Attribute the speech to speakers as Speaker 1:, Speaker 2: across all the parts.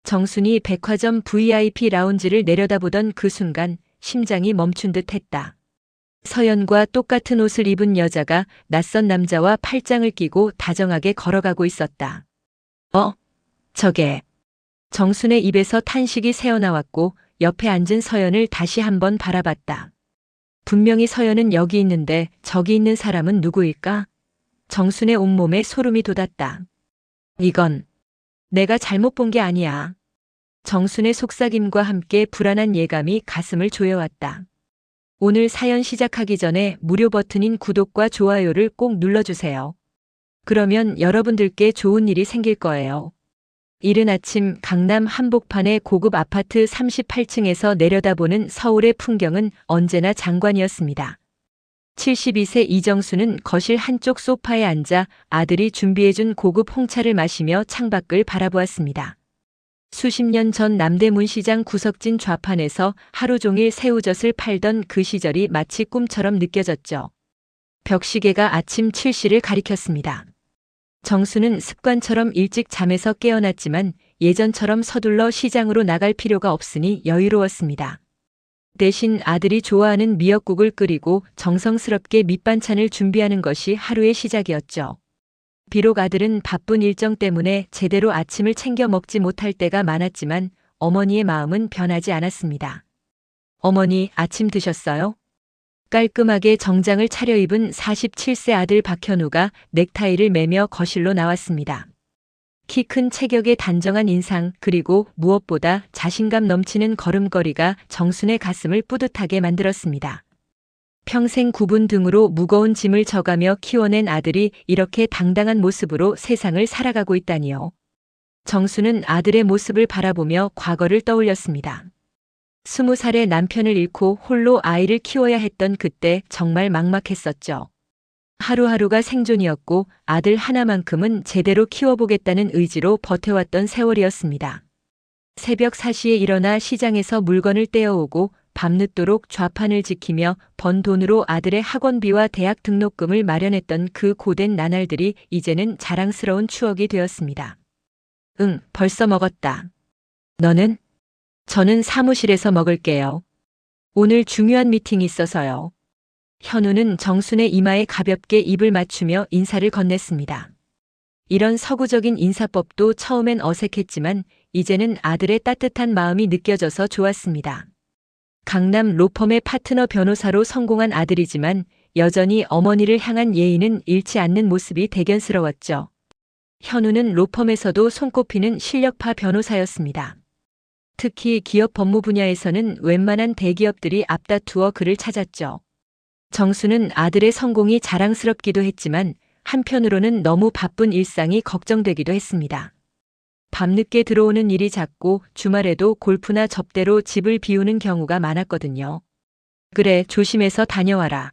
Speaker 1: 정순이 백화점 VIP 라운지를 내려다보던 그 순간 심장이 멈춘 듯 했다. 서연과 똑같은 옷을 입은 여자가 낯선 남자와 팔짱을 끼고 다정하게 걸어가고 있었다. 저게. 정순의 입에서 탄식이 새어나왔고 옆에 앉은 서연을 다시 한번 바라봤다. 분명히 서연은 여기 있는데 저기 있는 사람은 누구일까? 정순의 온몸에 소름이 돋았다. 이건 내가 잘못 본 게 아니야. 정순의 속삭임과 함께 불안한 예감이 가슴을 조여왔다. 오늘 사연 시작하기 전에 무료 버튼인 구독과 좋아요를 꼭 눌러주세요. 그러면 여러분들께 좋은 일이 생길 거예요. 이른 아침 강남 한복판의 고급 아파트 38층에서 내려다보는 서울의 풍경은 언제나 장관이었습니다. 72세 이정수는 거실 한쪽 소파에 앉아 아들이 준비해준 고급 홍차를 마시며 창밖을 바라보았습니다. 수십 년 전 남대문 시장 구석진 좌판에서 하루 종일 새우젓을 팔던 그 시절이 마치 꿈처럼 느껴졌죠. 벽시계가 아침 7시를 가리켰습니다. 정수는 습관처럼 일찍 잠에서 깨어났지만 예전처럼 서둘러 시장으로 나갈 필요가 없으니 여유로웠습니다. 대신 아들이 좋아하는 미역국을 끓이고 정성스럽게 밑반찬을 준비하는 것이 하루의 시작이었죠. 비록 아들은 바쁜 일정 때문에 제대로 아침을 챙겨 먹지 못할 때가 많았지만 어머니의 마음은 변하지 않았습니다. 어머니, 아침 드셨어요? 깔끔하게 정장을 차려입은 47세 아들 박현우가 넥타이를 매며 거실로 나왔습니다. 키 큰 체격의 단정한 인상 그리고 무엇보다 자신감 넘치는 걸음걸이가 정순의 가슴을 뿌듯하게 만들었습니다. 평생 굽은 등으로 무거운 짐을 져가며 키워낸 아들이 이렇게 당당한 모습으로 세상을 살아가고 있다니요. 정수는 아들의 모습을 바라보며 과거를 떠올렸습니다. 20살의 남편을 잃고 홀로 아이를 키워야 했던 그때 정말 막막했었죠. 하루하루가 생존이었고 아들 하나만큼은 제대로 키워보겠다는 의지로 버텨왔던 세월이었습니다. 새벽 4시에 일어나 시장에서 물건을 떼어오고 밤늦도록 좌판을 지키며 번 돈으로 아들의 학원비와 대학 등록금을 마련했던 그 고된 나날들이 이제는 자랑스러운 추억이 되었습니다. 응, 벌써 먹었다. 너는? 저는 사무실에서 먹을게요. 오늘 중요한 미팅이 있어서요. 현우는 정순의 이마에 가볍게 입을 맞추며 인사를 건넸습니다. 이런 서구적인 인사법도 처음엔 어색했지만 이제는 아들의 따뜻한 마음이 느껴져서 좋았습니다. 강남 로펌의 파트너 변호사로 성공한 아들이지만 여전히 어머니를 향한 예의는 잃지 않는 모습이 대견스러웠죠. 현우는 로펌에서도 손꼽히는 실력파 변호사였습니다. 특히 기업 법무 분야에서는 웬만한 대기업들이 앞다투어 그를 찾았죠. 정수는 아들의 성공이 자랑스럽기도 했지만 한편으로는 너무 바쁜 일상이 걱정되기도 했습니다. 밤늦게 들어오는 일이 잦고 주말에도 골프나 접대로 집을 비우는 경우가 많았거든요. 그래, 조심해서 다녀와라.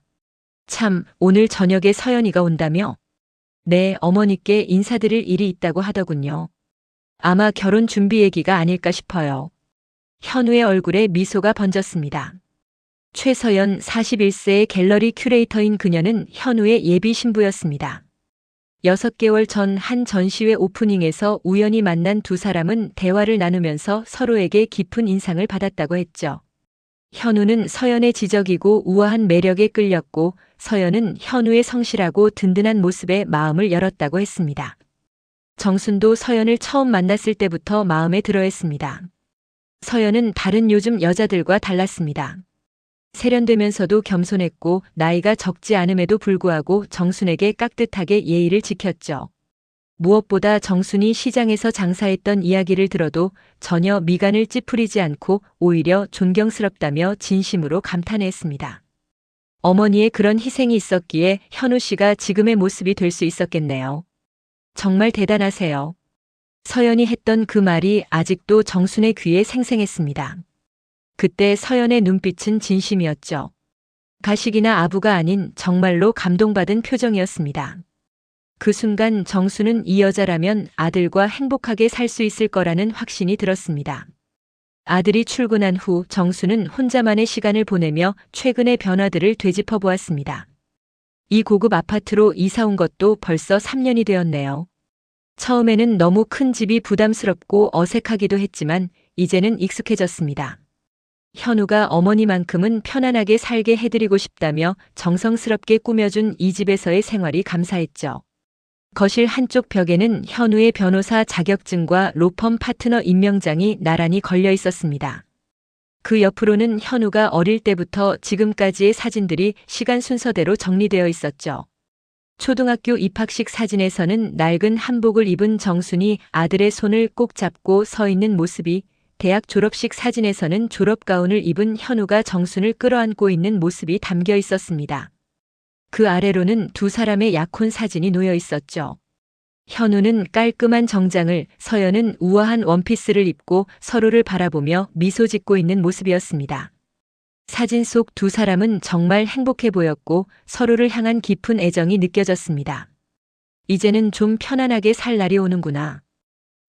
Speaker 1: 참, 오늘 저녁에 서연이가 온다며? 네, 어머니께 인사드릴 일이 있다고 하더군요. 아마 결혼 준비 얘기가 아닐까 싶어요. 현우의 얼굴에 미소가 번졌습니다. 최서연 41세의 갤러리 큐레이터인 그녀는 현우의 예비 신부였습니다. 6개월 전 한 전시회 오프닝에서 우연히 만난 두 사람은 대화를 나누면서 서로에게 깊은 인상을 받았다고 했죠. 현우는 서연의 지적이고 우아한 매력에 끌렸고 서연은 현우의 성실하고 든든한 모습에 마음을 열었다고 했습니다. 정순도 서연을 처음 만났을 때부터 마음에 들어했습니다. 서연은 다른 요즘 여자들과 달랐습니다. 세련되면서도 겸손했고 나이가 적지 않음에도 불구하고 정순에게 깍듯하게 예의를 지켰죠. 무엇보다 정순이 시장에서 장사했던 이야기를 들어도 전혀 미간을 찌푸리지 않고 오히려 존경스럽다며 진심으로 감탄했습니다. 어머니의 그런 희생이 있었기에 현우 씨가 지금의 모습이 될 수 있었겠네요. 정말 대단하세요. 서연이 했던 그 말이 아직도 정순의 귀에 생생했습니다. 그때 서연의 눈빛은 진심이었죠. 가식이나 아부가 아닌 정말로 감동받은 표정이었습니다. 그 순간 정수는 이 여자라면 아들과 행복하게 살 수 있을 거라는 확신이 들었습니다. 아들이 출근한 후 정수는 혼자만의 시간을 보내며 최근의 변화들을 되짚어 보았습니다. 이 고급 아파트로 이사 온 것도 벌써 3년이 되었네요. 처음에는 너무 큰 집이 부담스럽고 어색하기도 했지만 이제는 익숙해졌습니다. 현우가 어머니만큼은 편안하게 살게 해드리고 싶다며 정성스럽게 꾸며준 이 집에서의 생활이 감사했죠. 거실 한쪽 벽에는 현우의 변호사 자격증과 로펌 파트너 임명장이 나란히 걸려 있었습니다. 그 옆으로는 현우가 어릴 때부터 지금까지의 사진들이 시간 순서대로 정리되어 있었죠. 초등학교 입학식 사진에서는 낡은 한복을 입은 정순이 아들의 손을 꼭 잡고 서 있는 모습이, 대학 졸업식 사진에서는 졸업 가운을 입은 현우가 정순을 끌어안고 있는 모습이 담겨 있었습니다. 그 아래로는 두 사람의 약혼 사진이 놓여 있었죠. 현우는 깔끔한 정장을, 서연은 우아한 원피스를 입고 서로를 바라보며 미소 짓고 있는 모습이었습니다. 사진 속 두 사람은 정말 행복해 보였고 서로를 향한 깊은 애정이 느껴졌습니다. 이제는 좀 편안하게 살 날이 오는구나.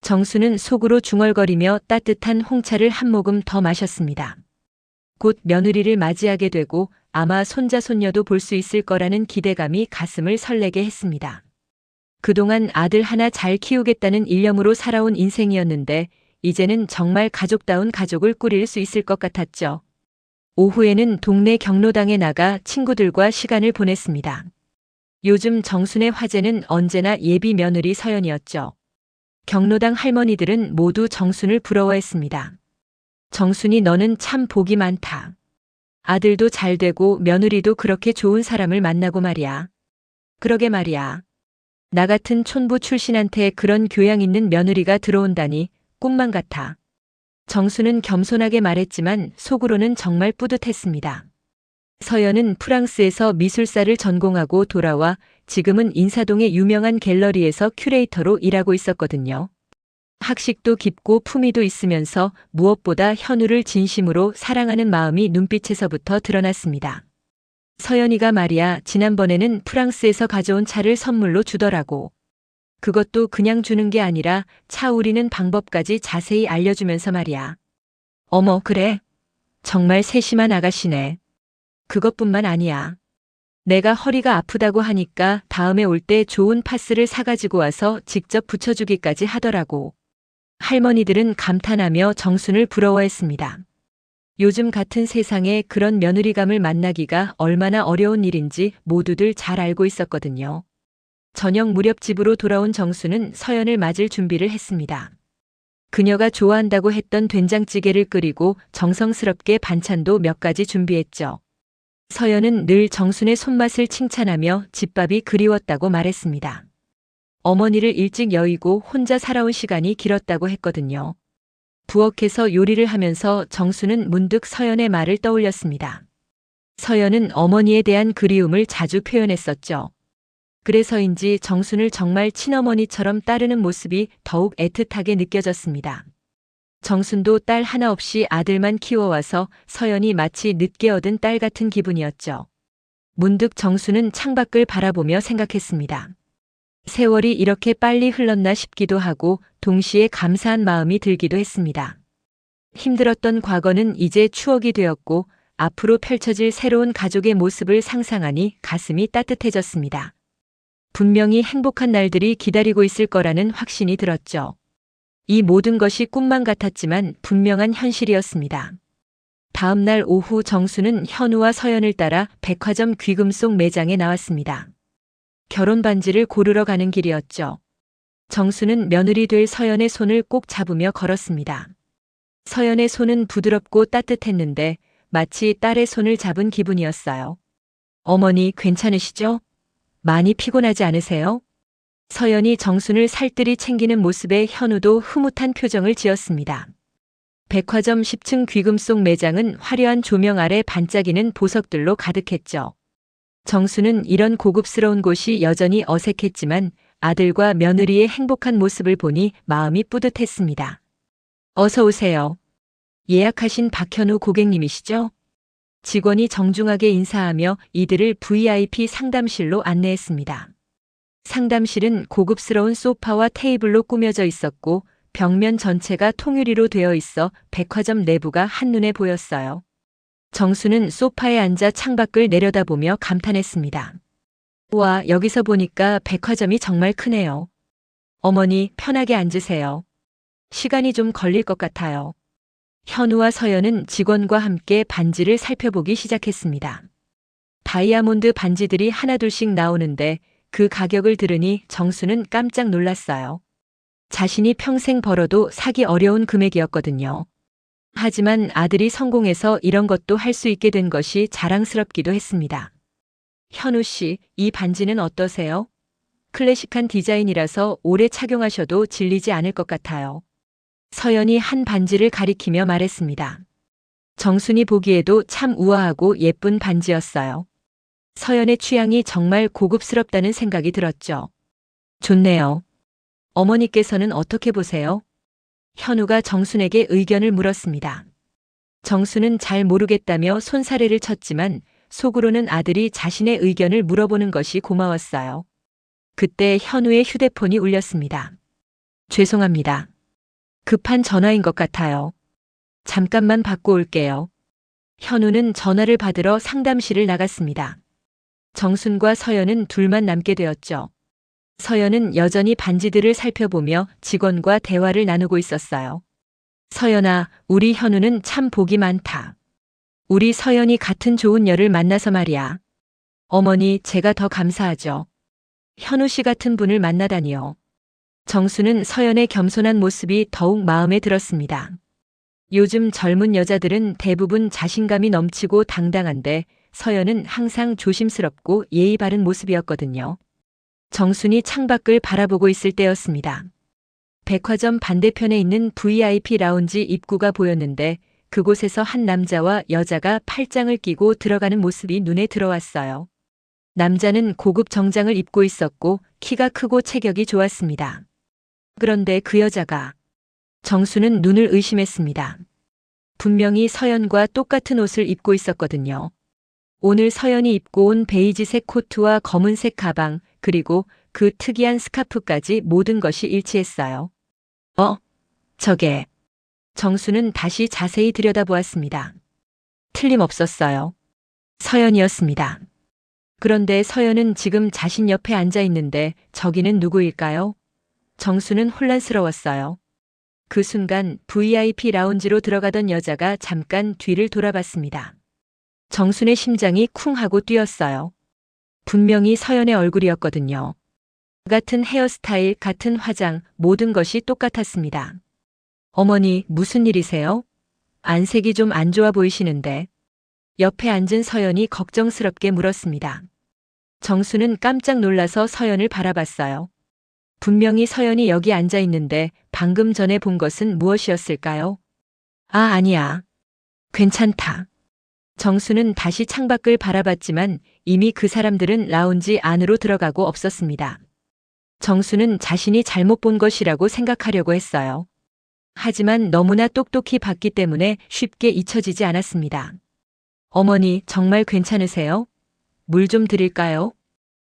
Speaker 1: 정수는 속으로 중얼거리며 따뜻한 홍차를 한 모금 더 마셨습니다. 곧 며느리를 맞이하게 되고 아마 손자 손녀도 볼 수 있을 거라는 기대감이 가슴을 설레게 했습니다. 그동안 아들 하나 잘 키우겠다는 일념으로 살아온 인생이었는데 이제는 정말 가족다운 가족을 꾸릴 수 있을 것 같았죠. 오후에는 동네 경로당에 나가 친구들과 시간을 보냈습니다. 요즘 정순의 화제는 언제나 예비 며느리 서연이었죠. 경로당 할머니들은 모두 정순을 부러워했습니다. 정순이 너는 참 복이 많다. 아들도 잘 되고 며느리도 그렇게 좋은 사람을 만나고 말이야. 그러게 말이야. 나 같은 촌부 출신한테 그런 교양 있는 며느리가 들어온다니 꿈만 같아. 정수는 겸손하게 말했지만 속으로는 정말 뿌듯했습니다. 서연은 프랑스에서 미술사를 전공하고 돌아와 지금은 인사동의 유명한 갤러리에서 큐레이터로 일하고 있었거든요. 학식도 깊고 품위도 있으면서 무엇보다 현우를 진심으로 사랑하는 마음이 눈빛에서부터 드러났습니다. 서연이가 말이야, 지난번에는 프랑스에서 가져온 차를 선물로 주더라고. 그것도 그냥 주는 게 아니라 차 우리는 방법까지 자세히 알려주면서 말이야. 어머, 그래? 정말 세심한 아가씨네. 그것뿐만 아니야. 내가 허리가 아프다고 하니까 다음에 올 때 좋은 파스를 사가지고 와서 직접 붙여주기까지 하더라고. 할머니들은 감탄하며 정순을 부러워했습니다. 요즘 같은 세상에 그런 며느리감을 만나기가 얼마나 어려운 일인지 모두들 잘 알고 있었거든요. 저녁 무렵 집으로 돌아온 정수는 서연을 맞을 준비를 했습니다. 그녀가 좋아한다고 했던 된장찌개를 끓이고 정성스럽게 반찬도 몇 가지 준비했죠. 서연은 늘 정순의 손맛을 칭찬하며 집밥이 그리웠다고 말했습니다. 어머니를 일찍 여의고 혼자 살아온 시간이 길었다고 했거든요. 부엌에서 요리를 하면서 정수는 문득 서연의 말을 떠올렸습니다. 서연은 어머니에 대한 그리움을 자주 표현했었죠. 그래서인지 정순을 정말 친어머니처럼 따르는 모습이 더욱 애틋하게 느껴졌습니다. 정순도 딸 하나 없이 아들만 키워와서 서연이 마치 늦게 얻은 딸 같은 기분이었죠. 문득 정순은 창밖을 바라보며 생각했습니다. 세월이 이렇게 빨리 흘렀나 싶기도 하고 동시에 감사한 마음이 들기도 했습니다. 힘들었던 과거는 이제 추억이 되었고 앞으로 펼쳐질 새로운 가족의 모습을 상상하니 가슴이 따뜻해졌습니다. 분명히 행복한 날들이 기다리고 있을 거라는 확신이 들었죠. 이 모든 것이 꿈만 같았지만 분명한 현실이었습니다. 다음 날 오후 정수는 현우와 서연을 따라 백화점 귀금속 매장에 나왔습니다. 결혼 반지를 고르러 가는 길이었죠. 정수는 며느리 될 서연의 손을 꼭 잡으며 걸었습니다. 서연의 손은 부드럽고 따뜻했는데 마치 딸의 손을 잡은 기분이었어요. 어머니 괜찮으시죠? 많이 피곤하지 않으세요? 서연이 정순을 살뜰히 챙기는 모습에 현우도 흐뭇한 표정을 지었습니다. 백화점 10층 귀금속 매장은 화려한 조명 아래 반짝이는 보석들로 가득했죠. 정수는 이런 고급스러운 곳이 여전히 어색했지만 아들과 며느리의 행복한 모습을 보니 마음이 뿌듯했습니다. 어서 오세요. 예약하신 박현우 고객님이시죠? 직원이 정중하게 인사하며 이들을 VIP 상담실로 안내했습니다. 상담실은 고급스러운 소파와 테이블로 꾸며져 있었고 벽면 전체가 통유리로 되어 있어 백화점 내부가 한눈에 보였어요. 정수는 소파에 앉아 창밖을 내려다보며 감탄했습니다. 와, 여기서 보니까 백화점이 정말 크네요. 어머니, 편하게 앉으세요. 시간이 좀 걸릴 것 같아요. 현우와 서연은 직원과 함께 반지를 살펴보기 시작했습니다. 다이아몬드 반지들이 하나둘씩 나오는데 그 가격을 들으니 정수는 깜짝 놀랐어요. 자신이 평생 벌어도 사기 어려운 금액이었거든요. 하지만 아들이 성공해서 이런 것도 할 수 있게 된 것이 자랑스럽기도 했습니다. 현우 씨, 이 반지는 어떠세요? 클래식한 디자인이라서 오래 착용하셔도 질리지 않을 것 같아요. 서연이 한 반지를 가리키며 말했습니다. 정순이 보기에도 참 우아하고 예쁜 반지였어요. 서연의 취향이 정말 고급스럽다는 생각이 들었죠. 좋네요. 어머니께서는 어떻게 보세요? 현우가 정순에게 의견을 물었습니다. 정순은 잘 모르겠다며 손사래를 쳤지만 속으로는 아들이 자신의 의견을 물어보는 것이 고마웠어요. 그때 현우의 휴대폰이 울렸습니다. 죄송합니다. 급한 전화인 것 같아요. 잠깐만 받고 올게요. 현우는 전화를 받으러 상담실을 나갔습니다. 정순과 서연은 둘만 남게 되었죠. 서연은 여전히 반지들을 살펴보며 직원과 대화를 나누고 있었어요. 서연아, 우리 현우는 참 복이 많다. 우리 서연이 같은 좋은 여를 만나서 말이야. 어머니, 제가 더 감사하죠. 현우 씨 같은 분을 만나다니요. 정수는 서연의 겸손한 모습이 더욱 마음에 들었습니다. 요즘 젊은 여자들은 대부분 자신감이 넘치고 당당한데 서연은 항상 조심스럽고 예의 바른 모습이었거든요. 정순이 창밖을 바라보고 있을 때였습니다. 백화점 반대편에 있는 VIP 라운지 입구가 보였는데 그곳에서 한 남자와 여자가 팔짱을 끼고 들어가는 모습이 눈에 들어왔어요. 남자는 고급 정장을 입고 있었고 키가 크고 체격이 좋았습니다. 그런데 그 여자가 정수는 눈을 의심했습니다. 분명히 서연과 똑같은 옷을 입고 있었거든요. 오늘 서연이 입고 온 베이지색 코트와 검은색 가방 그리고 그 특이한 스카프까지 모든 것이 일치했어요. 저게. 정수는 다시 자세히 들여다보았습니다. 틀림없었어요. 서연이었습니다. 그런데 서연은 지금 자신 옆에 앉아 있는데 저기는 누구일까요? 정수는 혼란스러웠어요. 그 순간 VIP 라운지로 들어가던 여자가 잠깐 뒤를 돌아봤습니다. 정순의 심장이 쿵 하고 뛰었어요. 분명히 서연의 얼굴이었거든요. 같은 헤어스타일, 같은 화장, 모든 것이 똑같았습니다. 어머니, 무슨 일이세요? 안색이 좀 안 좋아 보이시는데. 옆에 앉은 서연이 걱정스럽게 물었습니다. 정수는 깜짝 놀라서 서연을 바라봤어요. 분명히 서연이 여기 앉아 있는데 방금 전에 본 것은 무엇이었을까요? 아니야. 괜찮다. 정수는 다시 창밖을 바라봤지만 이미 그 사람들은 라운지 안으로 들어가고 없었습니다. 정수는 자신이 잘못 본 것이라고 생각하려고 했어요. 하지만 너무나 똑똑히 봤기 때문에 쉽게 잊혀지지 않았습니다. 어머니, 정말 괜찮으세요? 물 좀 드릴까요?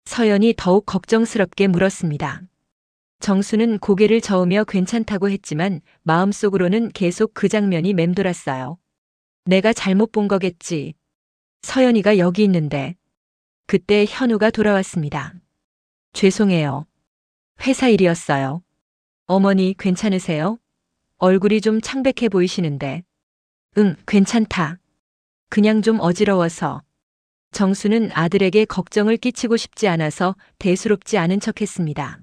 Speaker 1: 서연이 더욱 걱정스럽게 물었습니다. 정수는 고개를 저으며 괜찮다고 했지만 마음속으로는 계속 그 장면이 맴돌았어요. 내가 잘못 본 거겠지. 서연이가 여기 있는데. 그때 현우가 돌아왔습니다. 죄송해요. 회사 일이었어요. 어머니, 괜찮으세요? 얼굴이 좀 창백해 보이시는데. 응, 괜찮다. 그냥 좀 어지러워서. 정수는 아들에게 걱정을 끼치고 싶지 않아서 대수롭지 않은 척했습니다.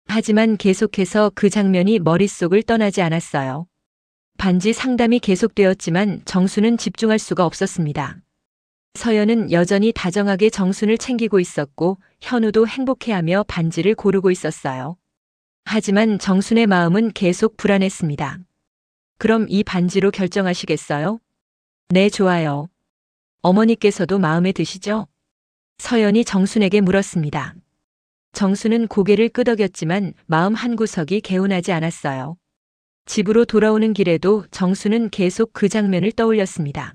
Speaker 1: 하지만 계속해서 그 장면이 머릿속을 떠나지 않았어요. 반지 상담이 계속되었지만 정수는 집중할 수가 없었습니다. 서연은 여전히 다정하게 정순을 챙기고 있었고 현우도 행복해하며 반지를 고르고 있었어요. 하지만 정순의 마음은 계속 불안했습니다. 그럼 이 반지로 결정하시겠어요? 네, 좋아요. 어머니께서도 마음에 드시죠? 서연이 정순에게 물었습니다. 정수는 고개를 끄덕였지만 마음 한구석이 개운하지 않았어요. 집으로 돌아오는 길에도 정수는 계속 그 장면을 떠올렸습니다.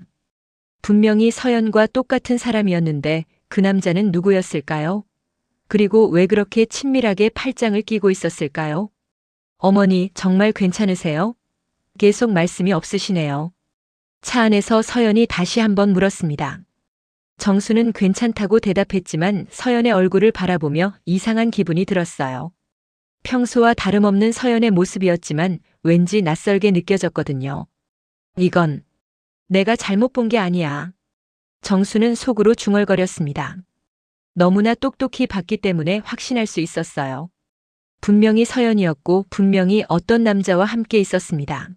Speaker 1: 분명히 서연과 똑같은 사람이었는데 그 남자는 누구였을까요? 그리고 왜 그렇게 친밀하게 팔짱을 끼고 있었을까요? 어머니, 정말 괜찮으세요? 계속 말씀이 없으시네요. 차 안에서 서연이 다시 한번 물었습니다. 정수는 괜찮다고 대답했지만 서연의 얼굴을 바라보며 이상한 기분이 들었어요. 평소와 다름없는 서연의 모습이었지만 왠지 낯설게 느껴졌거든요. 이건 내가 잘못 본 게 아니야. 정수는 속으로 중얼거렸습니다. 너무나 똑똑히 봤기 때문에 확신할 수 있었어요. 분명히 서연이었고 분명히 어떤 남자와 함께 있었습니다.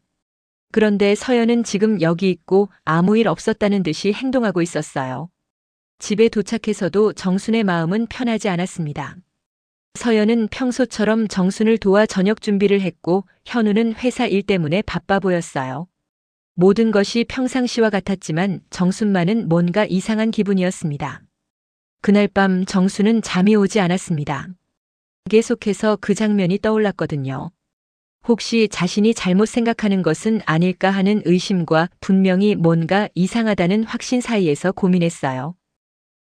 Speaker 1: 그런데 서연은 지금 여기 있고 아무 일 없었다는 듯이 행동하고 있었어요. 집에 도착해서도 정순의 마음은 편하지 않았습니다. 서연은 평소처럼 정순을 도와 저녁 준비를 했고 현우는 회사 일 때문에 바빠 보였어요. 모든 것이 평상시와 같았지만 정순만은 뭔가 이상한 기분이었습니다. 그날 밤 정순은 잠이 오지 않았습니다. 계속해서 그 장면이 떠올랐거든요. 혹시 자신이 잘못 생각하는 것은 아닐까 하는 의심과 분명히 뭔가 이상하다는 확신 사이에서 고민했어요.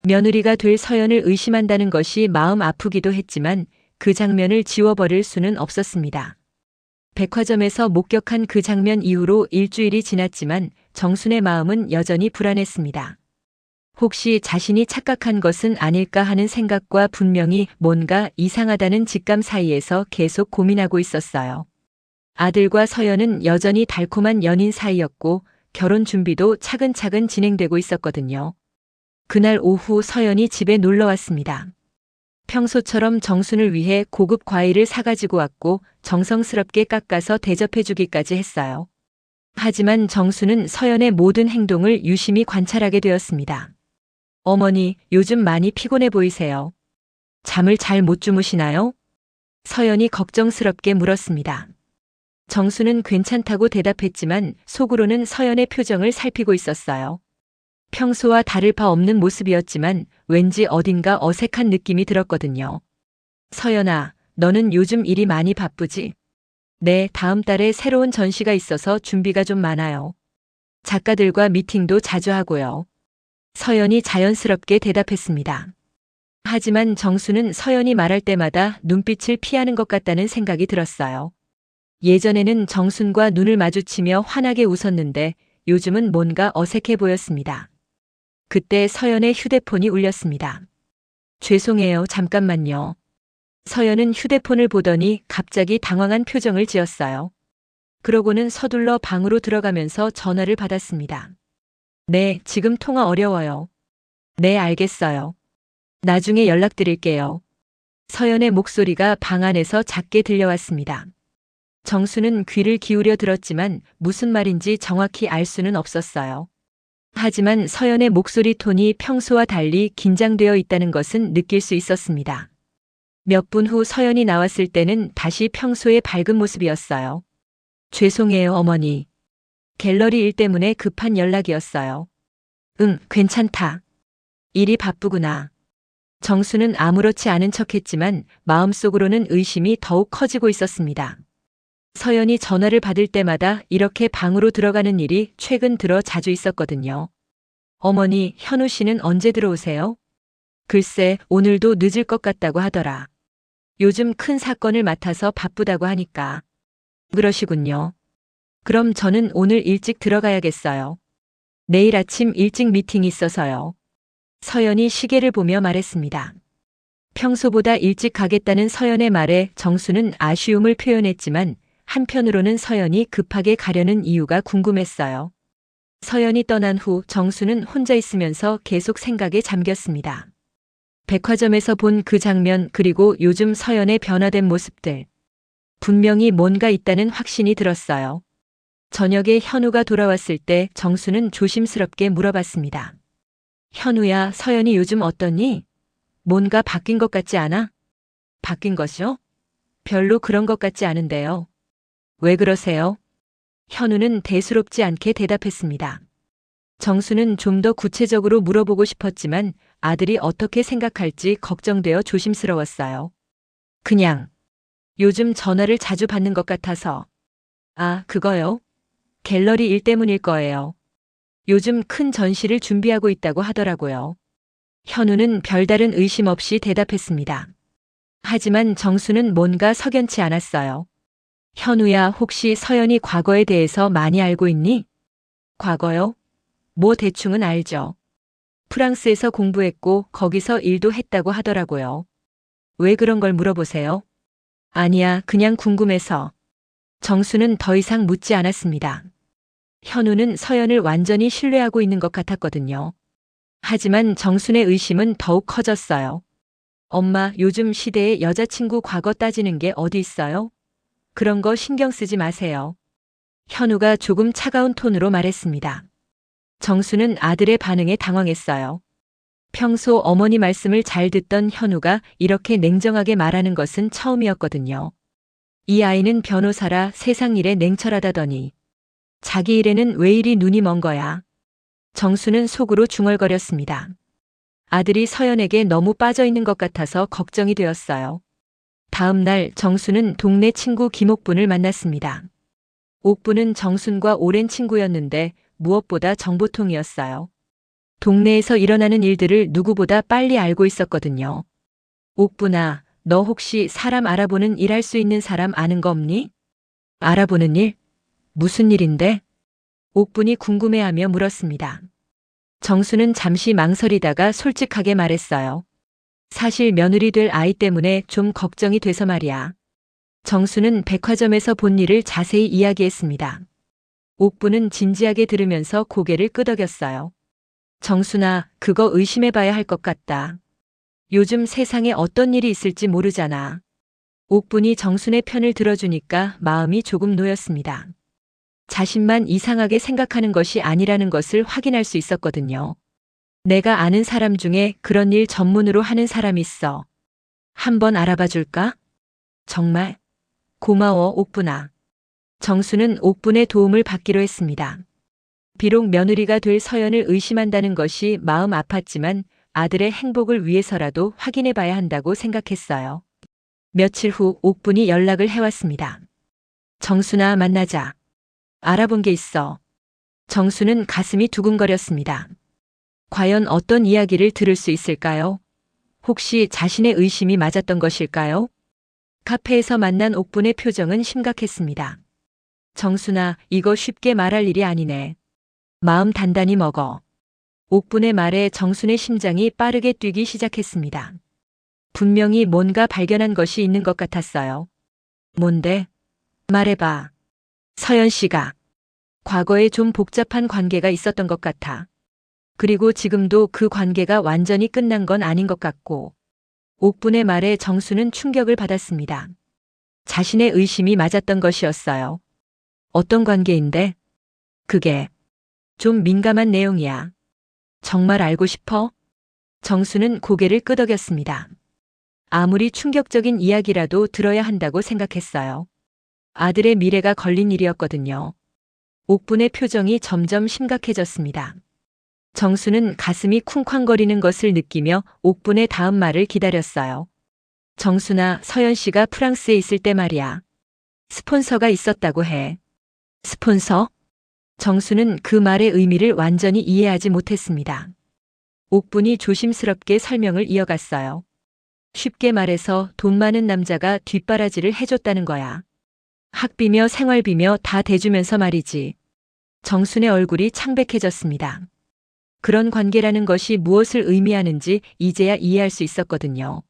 Speaker 1: 며느리가 될 서연을 의심한다는 것이 마음 아프기도 했지만 그 장면을 지워버릴 수는 없었습니다. 백화점에서 목격한 그 장면 이후로 일주일이 지났지만 정순의 마음은 여전히 불안했습니다. 혹시 자신이 착각한 것은 아닐까 하는 생각과 분명히 뭔가 이상하다는 직감 사이에서 계속 고민하고 있었어요. 아들과 서연은 여전히 달콤한 연인 사이였고 결혼 준비도 차근차근 진행되고 있었거든요. 그날 오후 서연이 집에 놀러 왔습니다. 평소처럼 정순을 위해 고급 과일을 사가지고 왔고 정성스럽게 깎아서 대접해주기까지 했어요. 하지만 정순은 서연의 모든 행동을 유심히 관찰하게 되었습니다. 어머니, 요즘 많이 피곤해 보이세요. 잠을 잘 못 주무시나요? 서연이 걱정스럽게 물었습니다. 정수는 괜찮다고 대답했지만 속으로는 서연의 표정을 살피고 있었어요. 평소와 다를 바 없는 모습이었지만 왠지 어딘가 어색한 느낌이 들었거든요. 서연아, 너는 요즘 일이 많이 바쁘지? 네, 다음 달에 새로운 전시가 있어서 준비가 좀 많아요. 작가들과 미팅도 자주 하고요. 서연이 자연스럽게 대답했습니다. 하지만 정수는 서연이 말할 때마다 눈빛을 피하는 것 같다는 생각이 들었어요. 예전에는 정순과 눈을 마주치며 환하게 웃었는데 요즘은 뭔가 어색해 보였습니다. 그때 서연의 휴대폰이 울렸습니다. 죄송해요, 잠깐만요. 서연은 휴대폰을 보더니 갑자기 당황한 표정을 지었어요. 그러고는 서둘러 방으로 들어가면서 전화를 받았습니다. 네, 지금 통화 어려워요. 네, 알겠어요. 나중에 연락드릴게요. 서연의 목소리가 방 안에서 작게 들려왔습니다. 정수는 귀를 기울여 들었지만 무슨 말인지 정확히 알 수는 없었어요. 하지만 서연의 목소리 톤이 평소와 달리 긴장되어 있다는 것은 느낄 수 있었습니다. 몇 분 후 서연이 나왔을 때는 다시 평소의 밝은 모습이었어요. 죄송해요, 어머니. 갤러리 일 때문에 급한 연락이었어요. 응, 괜찮다. 일이 바쁘구나. 정수는 아무렇지 않은 척했지만 마음속으로는 의심이 더욱 커지고 있었습니다. 서연이 전화를 받을 때마다 이렇게 방으로 들어가는 일이 최근 들어 자주 있었거든요. 어머니, 현우 씨는 언제 들어오세요? 글쎄, 오늘도 늦을 것 같다고 하더라. 요즘 큰 사건을 맡아서 바쁘다고 하니까. 그러시군요. 그럼 저는 오늘 일찍 들어가야겠어요. 내일 아침 일찍 미팅이 있어서요. 서연이 시계를 보며 말했습니다. 평소보다 일찍 가겠다는 서연의 말에 정수는 아쉬움을 표현했지만 한편으로는 서연이 급하게 가려는 이유가 궁금했어요. 서연이 떠난 후 정수는 혼자 있으면서 계속 생각에 잠겼습니다. 백화점에서 본 그 장면 그리고 요즘 서연의 변화된 모습들. 분명히 뭔가 있다는 확신이 들었어요. 저녁에 현우가 돌아왔을 때 정수는 조심스럽게 물어봤습니다. 현우야, 서연이 요즘 어떠니? 뭔가 바뀐 것 같지 않아? 바뀐 것이요? 별로 그런 것 같지 않은데요. 왜 그러세요? 현우는 대수롭지 않게 대답했습니다. 정수는 좀 더 구체적으로 물어보고 싶었지만 아들이 어떻게 생각할지 걱정되어 조심스러웠어요. 그냥 요즘 전화를 자주 받는 것 같아서. 아, 그거요? 갤러리 일 때문일 거예요. 요즘 큰 전시를 준비하고 있다고 하더라고요. 현우는 별다른 의심 없이 대답했습니다. 하지만 정수는 뭔가 석연치 않았어요. 현우야, 혹시 서연이 과거에 대해서 많이 알고 있니? 과거요? 뭐 대충은 알죠. 프랑스에서 공부했고 거기서 일도 했다고 하더라고요. 왜 그런 걸 물어보세요? 아니야, 그냥 궁금해서. 정수는 더 이상 묻지 않았습니다. 현우는 서연을 완전히 신뢰하고 있는 것 같았거든요. 하지만 정순의 의심은 더욱 커졌어요. 엄마, 요즘 시대에 여자친구 과거 따지는 게 어디 있어요? 그런 거 신경 쓰지 마세요. 현우가 조금 차가운 톤으로 말했습니다. 정수는 아들의 반응에 당황했어요. 평소 어머니 말씀을 잘 듣던 현우가 이렇게 냉정하게 말하는 것은 처음이었거든요. 이 아이는 변호사라 세상 일에 냉철하다더니 자기 일에는 왜 이리 눈이 먼 거야? 정수는 속으로 중얼거렸습니다. 아들이 서연에게 너무 빠져 있는 것 같아서 걱정이 되었어요. 다음 날 정수는 동네 친구 김옥분을 만났습니다. 옥분은 정순과 오랜 친구였는데 무엇보다 정보통이었어요. 동네에서 일어나는 일들을 누구보다 빨리 알고 있었거든요. 옥분아, 너 혹시 사람 알아보는 일 할 수 있는 사람 아는 거 없니? 알아보는 일? 무슨 일인데? 옥분이 궁금해하며 물었습니다. 정수는 잠시 망설이다가 솔직하게 말했어요. 사실 며느리 될 아이 때문에 좀 걱정이 돼서 말이야. 정수는 백화점에서 본 일을 자세히 이야기했습니다. 옥분은 진지하게 들으면서 고개를 끄덕였어요. 정순아, 그거 의심해봐야 할 것 같다. 요즘 세상에 어떤 일이 있을지 모르잖아. 옥분이 정순의 편을 들어주니까 마음이 조금 놓였습니다. 자신만 이상하게 생각하는 것이 아니라는 것을 확인할 수 있었거든요. 내가 아는 사람 중에 그런 일 전문으로 하는 사람이 있어. 한번 알아봐 줄까? 정말? 고마워, 옥분아. 정수는 옥분의 도움을 받기로 했습니다. 비록 며느리가 될 서연을 의심한다는 것이 마음 아팠지만 아들의 행복을 위해서라도 확인해 봐야 한다고 생각했어요. 며칠 후 옥분이 연락을 해왔습니다. 정순아, 만나자. 알아본 게 있어. 정수는 가슴이 두근거렸습니다. 과연 어떤 이야기를 들을 수 있을까요? 혹시 자신의 의심이 맞았던 것일까요? 카페에서 만난 옥분의 표정은 심각했습니다. 정순아, 이거 쉽게 말할 일이 아니네. 마음 단단히 먹어. 옥분의 말에 정순의 심장이 빠르게 뛰기 시작했습니다. 분명히 뭔가 발견한 것이 있는 것 같았어요. 뭔데? 말해봐. 서연 씨가 과거에 좀 복잡한 관계가 있었던 것 같아. 그리고 지금도 그 관계가 완전히 끝난 건 아닌 것 같고. 옥분의 말에 정수는 충격을 받았습니다. 자신의 의심이 맞았던 것이었어요. 어떤 관계인데? 그게 좀 민감한 내용이야. 정말 알고 싶어? 정수는 고개를 끄덕였습니다. 아무리 충격적인 이야기라도 들어야 한다고 생각했어요. 아들의 미래가 걸린 일이었거든요. 옥분의 표정이 점점 심각해졌습니다. 정수는 가슴이 쿵쾅거리는 것을 느끼며 옥분의 다음 말을 기다렸어요. 정수나, 서연 씨가 프랑스에 있을 때 말이야. 스폰서가 있었다고 해. 스폰서? 정수는 그 말의 의미를 완전히 이해하지 못했습니다. 옥분이 조심스럽게 설명을 이어갔어요. 쉽게 말해서 돈 많은 남자가 뒷바라지를 해줬다는 거야. 학비며 생활비며 다 대주면서 말이지. 정순의 얼굴이 창백해졌습니다. 그런 관계라는 것이 무엇을 의미하는지 이제야 이해할 수 있었거든요.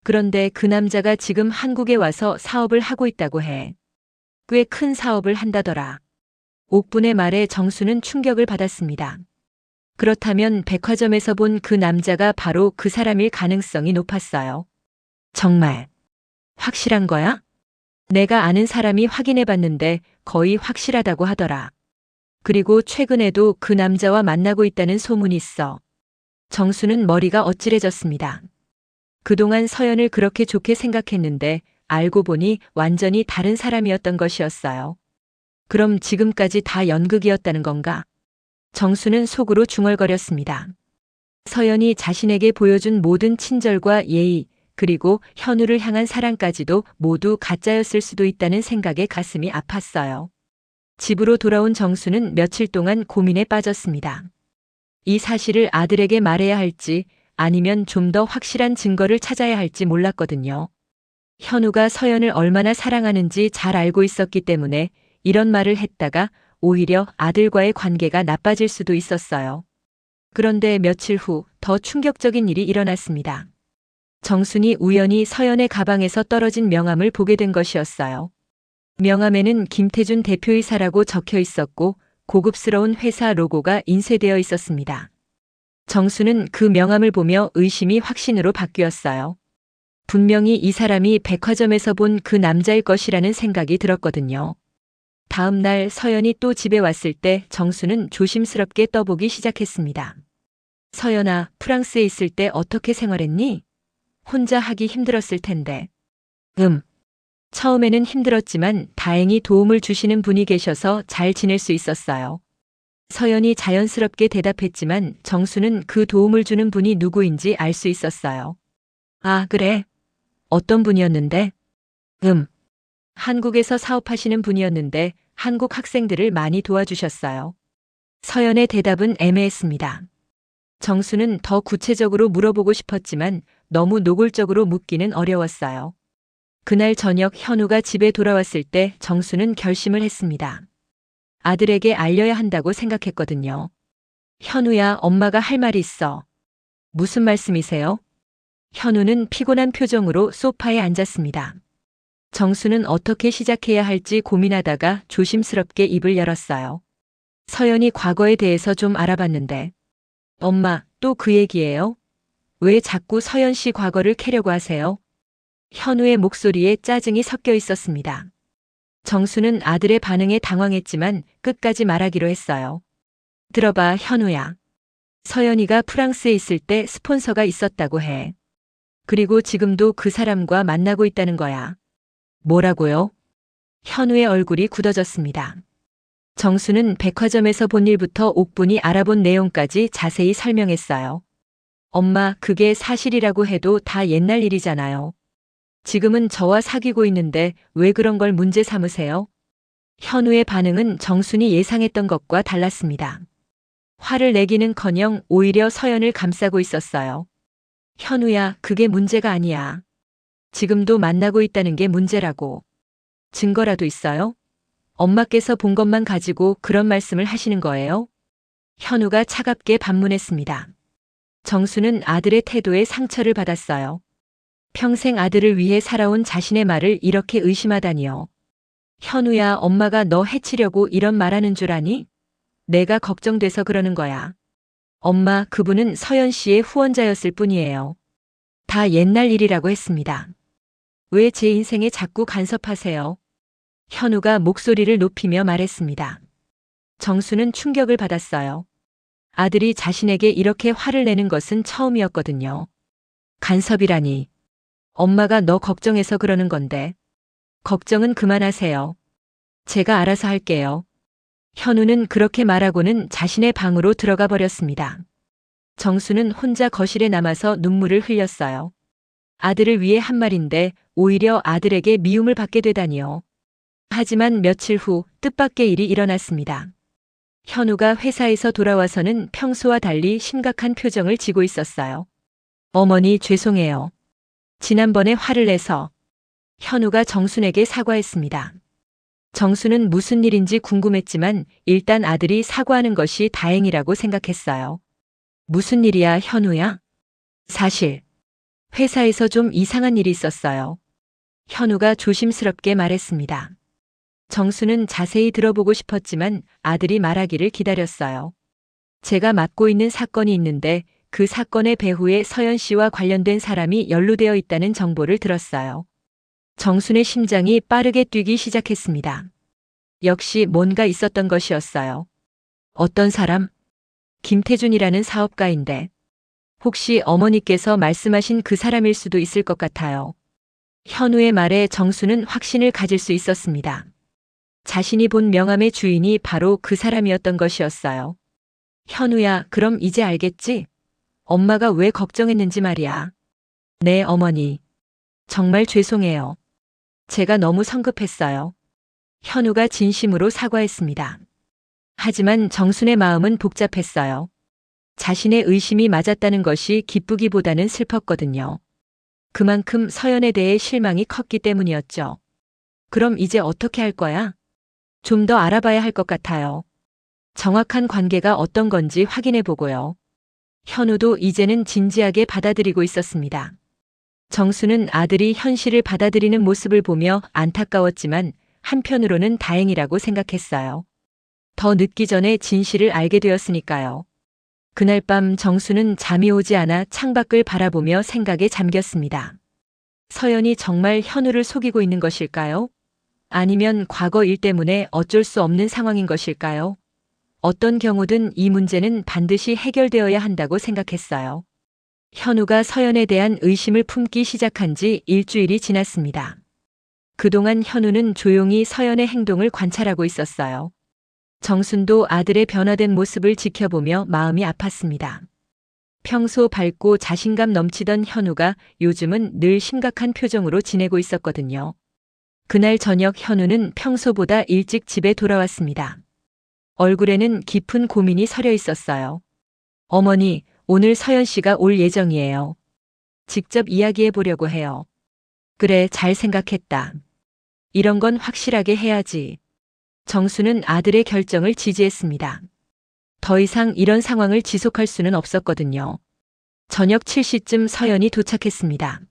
Speaker 1: 그런데 그 남자가 지금 한국에 와서 사업을 하고 있다고 해. 꽤 큰 사업을 한다더라. 옥분의 말에 정수는 충격을 받았습니다. 그렇다면 백화점에서 본 그 남자가 바로 그 사람일 가능성이 높았어요. 정말 확실한 거야? 내가 아는 사람이 확인해 봤는데 거의 확실하다고 하더라. 그리고 최근에도 그 남자와 만나고 있다는 소문이 있어. 정수는 머리가 어찔해졌습니다. 그동안 서연을 그렇게 좋게 생각했는데 알고 보니 완전히 다른 사람이었던 것이었어요. 그럼 지금까지 다 연극이었다는 건가? 정수는 속으로 중얼거렸습니다. 서연이 자신에게 보여준 모든 친절과 예의, 그리고 현우를 향한 사랑까지도 모두 가짜였을 수도 있다는 생각에 가슴이 아팠어요. 집으로 돌아온 정수는 며칠 동안 고민에 빠졌습니다. 이 사실을 아들에게 말해야 할지 아니면 좀 더 확실한 증거를 찾아야 할지 몰랐거든요. 현우가 서연을 얼마나 사랑하는지 잘 알고 있었기 때문에 이런 말을 했다가 오히려 아들과의 관계가 나빠질 수도 있었어요. 그런데 며칠 후 더 충격적인 일이 일어났습니다. 정순이 우연히 서연의 가방에서 떨어진 명함을 보게 된 것이었어요. 명함에는 김태준 대표이사라고 적혀 있었고 고급스러운 회사 로고가 인쇄되어 있었습니다. 정수는 그 명함을 보며 의심이 확신으로 바뀌었어요. 분명히 이 사람이 백화점에서 본 그 남자일 것이라는 생각이 들었거든요. 다음 날 서연이 또 집에 왔을 때 정수는 조심스럽게 떠보기 시작했습니다. 서연아, 프랑스에 있을 때 어떻게 생활했니? 혼자 하기 힘들었을 텐데. 처음에는 힘들었지만 다행히 도움을 주시는 분이 계셔서 잘 지낼 수 있었어요. 서연이 자연스럽게 대답했지만 정수는 그 도움을 주는 분이 누구인지 알 수 있었어요. 아, 그래? 어떤 분이었는데? 한국에서 사업하시는 분이었는데 한국 학생들을 많이 도와주셨어요. 서연의 대답은 애매했습니다. 정수는 더 구체적으로 물어보고 싶었지만 너무 노골적으로 묻기는 어려웠어요. 그날 저녁 현우가 집에 돌아왔을 때 정수는 결심을 했습니다. 아들에게 알려야 한다고 생각했거든요. 현우야, 엄마가 할 말이 있어. 무슨 말씀이세요? 현우는 피곤한 표정으로 소파에 앉았습니다. 정수는 어떻게 시작해야 할지 고민하다가 조심스럽게 입을 열었어요. 서연이 과거에 대해서 좀 알아봤는데. 엄마, 또 그 얘기예요? 왜 자꾸 서연 씨 과거를 캐려고 하세요? 현우의 목소리에 짜증이 섞여 있었습니다. 정수는 아들의 반응에 당황했지만 끝까지 말하기로 했어요. 들어봐, 현우야. 서연이가 프랑스에 있을 때 스폰서가 있었다고 해. 그리고 지금도 그 사람과 만나고 있다는 거야. 뭐라고요? 현우의 얼굴이 굳어졌습니다. 정수는 백화점에서 본 일부터 옥분이 알아본 내용까지 자세히 설명했어요. 엄마, 그게 사실이라고 해도 다 옛날 일이잖아요. 지금은 저와 사귀고 있는데 왜 그런 걸 문제 삼으세요? 현우의 반응은 정순이 예상했던 것과 달랐습니다. 화를 내기는커녕 오히려 서연을 감싸고 있었어요. 현우야, 그게 문제가 아니야. 지금도 만나고 있다는 게 문제라고. 증거라도 있어요? 엄마께서 본 것만 가지고 그런 말씀을 하시는 거예요? 현우가 차갑게 반문했습니다. 정수는 아들의 태도에 상처를 받았어요. 평생 아들을 위해 살아온 자신의 말을 이렇게 의심하다니요. 현우야, 엄마가 너 해치려고 이런 말하는 줄 아니? 내가 걱정돼서 그러는 거야. 엄마, 그분은 서연 씨의 후원자였을 뿐이에요. 다 옛날 일이라고 했습니다. 왜 제 인생에 자꾸 간섭하세요? 현우가 목소리를 높이며 말했습니다. 정수는 충격을 받았어요. 아들이 자신에게 이렇게 화를 내는 것은 처음이었거든요. 간섭이라니. 엄마가 너 걱정해서 그러는 건데. 걱정은 그만하세요. 제가 알아서 할게요. 현우는 그렇게 말하고는 자신의 방으로 들어가 버렸습니다. 정수는 혼자 거실에 남아서 눈물을 흘렸어요. 아들을 위해 한 말인데 오히려 아들에게 미움을 받게 되다니요. 하지만 며칠 후 뜻밖의 일이 일어났습니다. 현우가 회사에서 돌아와서는 평소와 달리 심각한 표정을 지고 있었어요. 어머니, 죄송해요. 지난번에 화를 내서. 현우가 정순에게 사과했습니다. 정순은 무슨 일인지 궁금했지만 일단 아들이 사과하는 것이 다행이라고 생각했어요. 무슨 일이야, 현우야? 사실 회사에서 좀 이상한 일이 있었어요. 현우가 조심스럽게 말했습니다. 정수는 자세히 들어보고 싶었지만 아들이 말하기를 기다렸어요. 제가 맡고 있는 사건이 있는데 그 사건의 배후에 서연 씨와 관련된 사람이 연루되어 있다는 정보를 들었어요. 정순의 심장이 빠르게 뛰기 시작했습니다. 역시 뭔가 있었던 것이었어요. 어떤 사람? 김태준이라는 사업가인데 혹시 어머니께서 말씀하신 그 사람일 수도 있을 것 같아요. 현우의 말에 정수는 확신을 가질 수 있었습니다. 자신이 본 명함의 주인이 바로 그 사람이었던 것이었어요. 현우야, 그럼 이제 알겠지? 엄마가 왜 걱정했는지 말이야. 네, 어머니. 정말 죄송해요. 제가 너무 성급했어요. 현우가 진심으로 사과했습니다. 하지만 정순의 마음은 복잡했어요. 자신의 의심이 맞았다는 것이 기쁘기보다는 슬펐거든요. 그만큼 서연에 대해 실망이 컸기 때문이었죠. 그럼 이제 어떻게 할 거야? 좀 더 알아봐야 할 것 같아요. 정확한 관계가 어떤 건지 확인해 보고요. 현우도 이제는 진지하게 받아들이고 있었습니다. 정수는 아들이 현실을 받아들이는 모습을 보며 안타까웠지만 한편으로는 다행이라고 생각했어요. 더 늦기 전에 진실을 알게 되었으니까요. 그날 밤 정수는 잠이 오지 않아 창밖을 바라보며 생각에 잠겼습니다. 서연이 정말 현우를 속이고 있는 것일까요? 아니면 과거 일 때문에 어쩔 수 없는 상황인 것일까요? 어떤 경우든 이 문제는 반드시 해결되어야 한다고 생각했어요. 현우가 서연에 대한 의심을 품기 시작한 지 일주일이 지났습니다. 그동안 현우는 조용히 서연의 행동을 관찰하고 있었어요. 정순도 아들의 변화된 모습을 지켜보며 마음이 아팠습니다. 평소 밝고 자신감 넘치던 현우가 요즘은 늘 심각한 표정으로 지내고 있었거든요. 그날 저녁 현우는 평소보다 일찍 집에 돌아왔습니다. 얼굴에는 깊은 고민이 서려 있었어요. 어머니, 오늘 서연 씨가 올 예정이에요. 직접 이야기해 보려고 해요. 그래, 잘 생각했다. 이런 건 확실하게 해야지. 정수는 아들의 결정을 지지했습니다. 더 이상 이런 상황을 지속할 수는 없었거든요. 저녁 7시쯤 서연이 도착했습니다.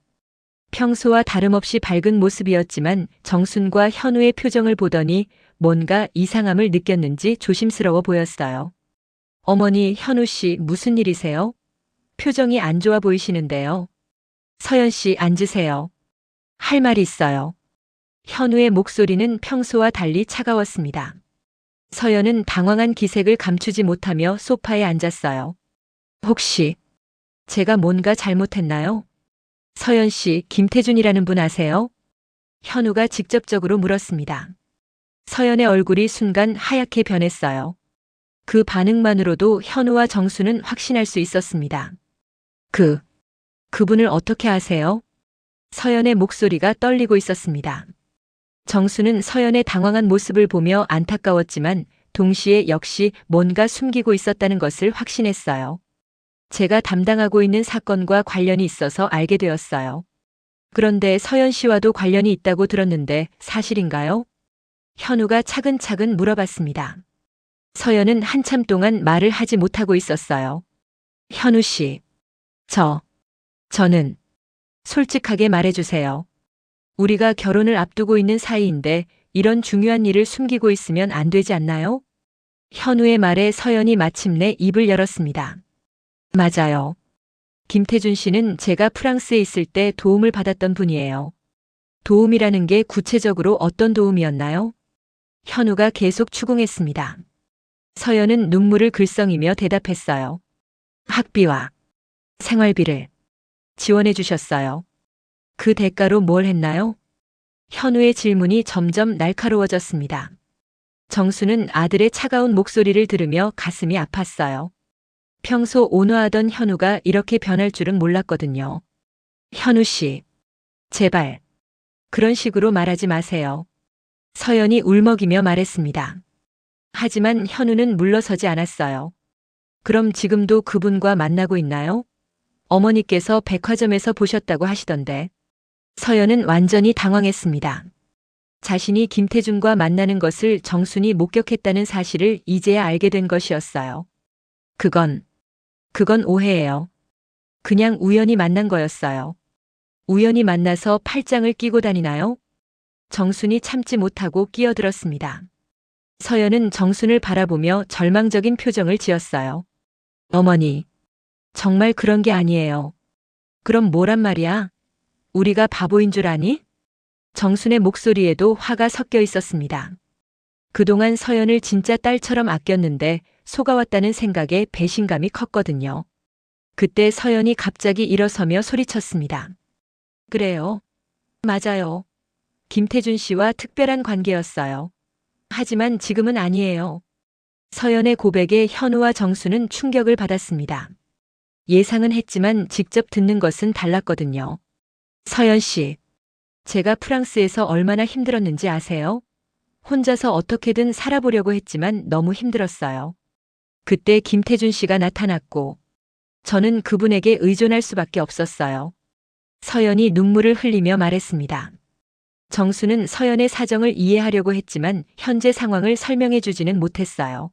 Speaker 1: 평소와 다름없이 밝은 모습이었지만 정순과 현우의 표정을 보더니 뭔가 이상함을 느꼈는지 조심스러워 보였어요. 어머니, 현우 씨 무슨 일이세요? 표정이 안 좋아 보이시는데요. 서연 씨 앉으세요. 할 말이 있어요. 현우의 목소리는 평소와 달리 차가웠습니다. 서연은 당황한 기색을 감추지 못하며 소파에 앉았어요. 혹시 제가 뭔가 잘못했나요? 서연 씨, 김태준이라는 분 아세요? 현우가 직접적으로 물었습니다. 서연의 얼굴이 순간 하얗게 변했어요. 그 반응만으로도 현우와 정수는 확신할 수 있었습니다. 그분을 어떻게 아세요? 서연의 목소리가 떨리고 있었습니다. 정수는 서연의 당황한 모습을 보며 안타까웠지만 동시에 역시 뭔가 숨기고 있었다는 것을 확신했어요. 제가 담당하고 있는 사건과 관련이 있어서 알게 되었어요. 그런데 서연 씨와도 관련이 있다고 들었는데 사실인가요? 현우가 차근차근 물어봤습니다. 서연은 한참 동안 말을 하지 못하고 있었어요. 현우 씨, 저는 솔직하게 말해주세요. 우리가 결혼을 앞두고 있는 사이인데 이런 중요한 일을 숨기고 있으면 안 되지 않나요? 현우의 말에 서연이 마침내 입을 열었습니다. 맞아요. 김태준 씨는 제가 프랑스에 있을 때 도움을 받았던 분이에요. 도움이라는 게 구체적으로 어떤 도움이었나요? 현우가 계속 추궁했습니다. 서연은 눈물을 글썽이며 대답했어요. 학비와 생활비를 지원해 주셨어요. 그 대가로 뭘 했나요? 현우의 질문이 점점 날카로워졌습니다. 정수는 아들의 차가운 목소리를 들으며 가슴이 아팠어요. 평소 온화하던 현우가 이렇게 변할 줄은 몰랐거든요. 현우 씨, 제발 그런 식으로 말하지 마세요. 서연이 울먹이며 말했습니다. 하지만 현우는 물러서지 않았어요. 그럼 지금도 그분과 만나고 있나요? 어머니께서 백화점에서 보셨다고 하시던데. 서연은 완전히 당황했습니다. 자신이 김태준과 만나는 것을 정순이 목격했다는 사실을 이제야 알게 된 것이었어요. 그건 오해예요. 그냥 우연히 만난 거였어요. 우연히 만나서 팔짱을 끼고 다니나요? 정순이 참지 못하고 끼어들었습니다. 서연은 정순을 바라보며 절망적인 표정을 지었어요. 어머니, 정말 그런 게 아니에요. 그럼 뭐란 말이야? 우리가 바보인 줄 아니? 정순의 목소리에도 화가 섞여 있었습니다. 그동안 서연을 진짜 딸처럼 아꼈는데 속아왔다는 생각에 배신감이 컸거든요. 그때 서연이 갑자기 일어서며 소리쳤습니다. 그래요. 맞아요. 김태준 씨와 특별한 관계였어요. 하지만 지금은 아니에요. 서연의 고백에 현우와 정수는 충격을 받았습니다. 예상은 했지만 직접 듣는 것은 달랐거든요. 서연 씨, 제가 프랑스에서 얼마나 힘들었는지 아세요? 혼자서 어떻게든 살아보려고 했지만 너무 힘들었어요. 그때 김태준 씨가 나타났고 저는 그분에게 의존할 수밖에 없었어요. 서연이 눈물을 흘리며 말했습니다. 정수는 서연의 사정을 이해하려고 했지만 현재 상황을 설명해 주지는 못했어요.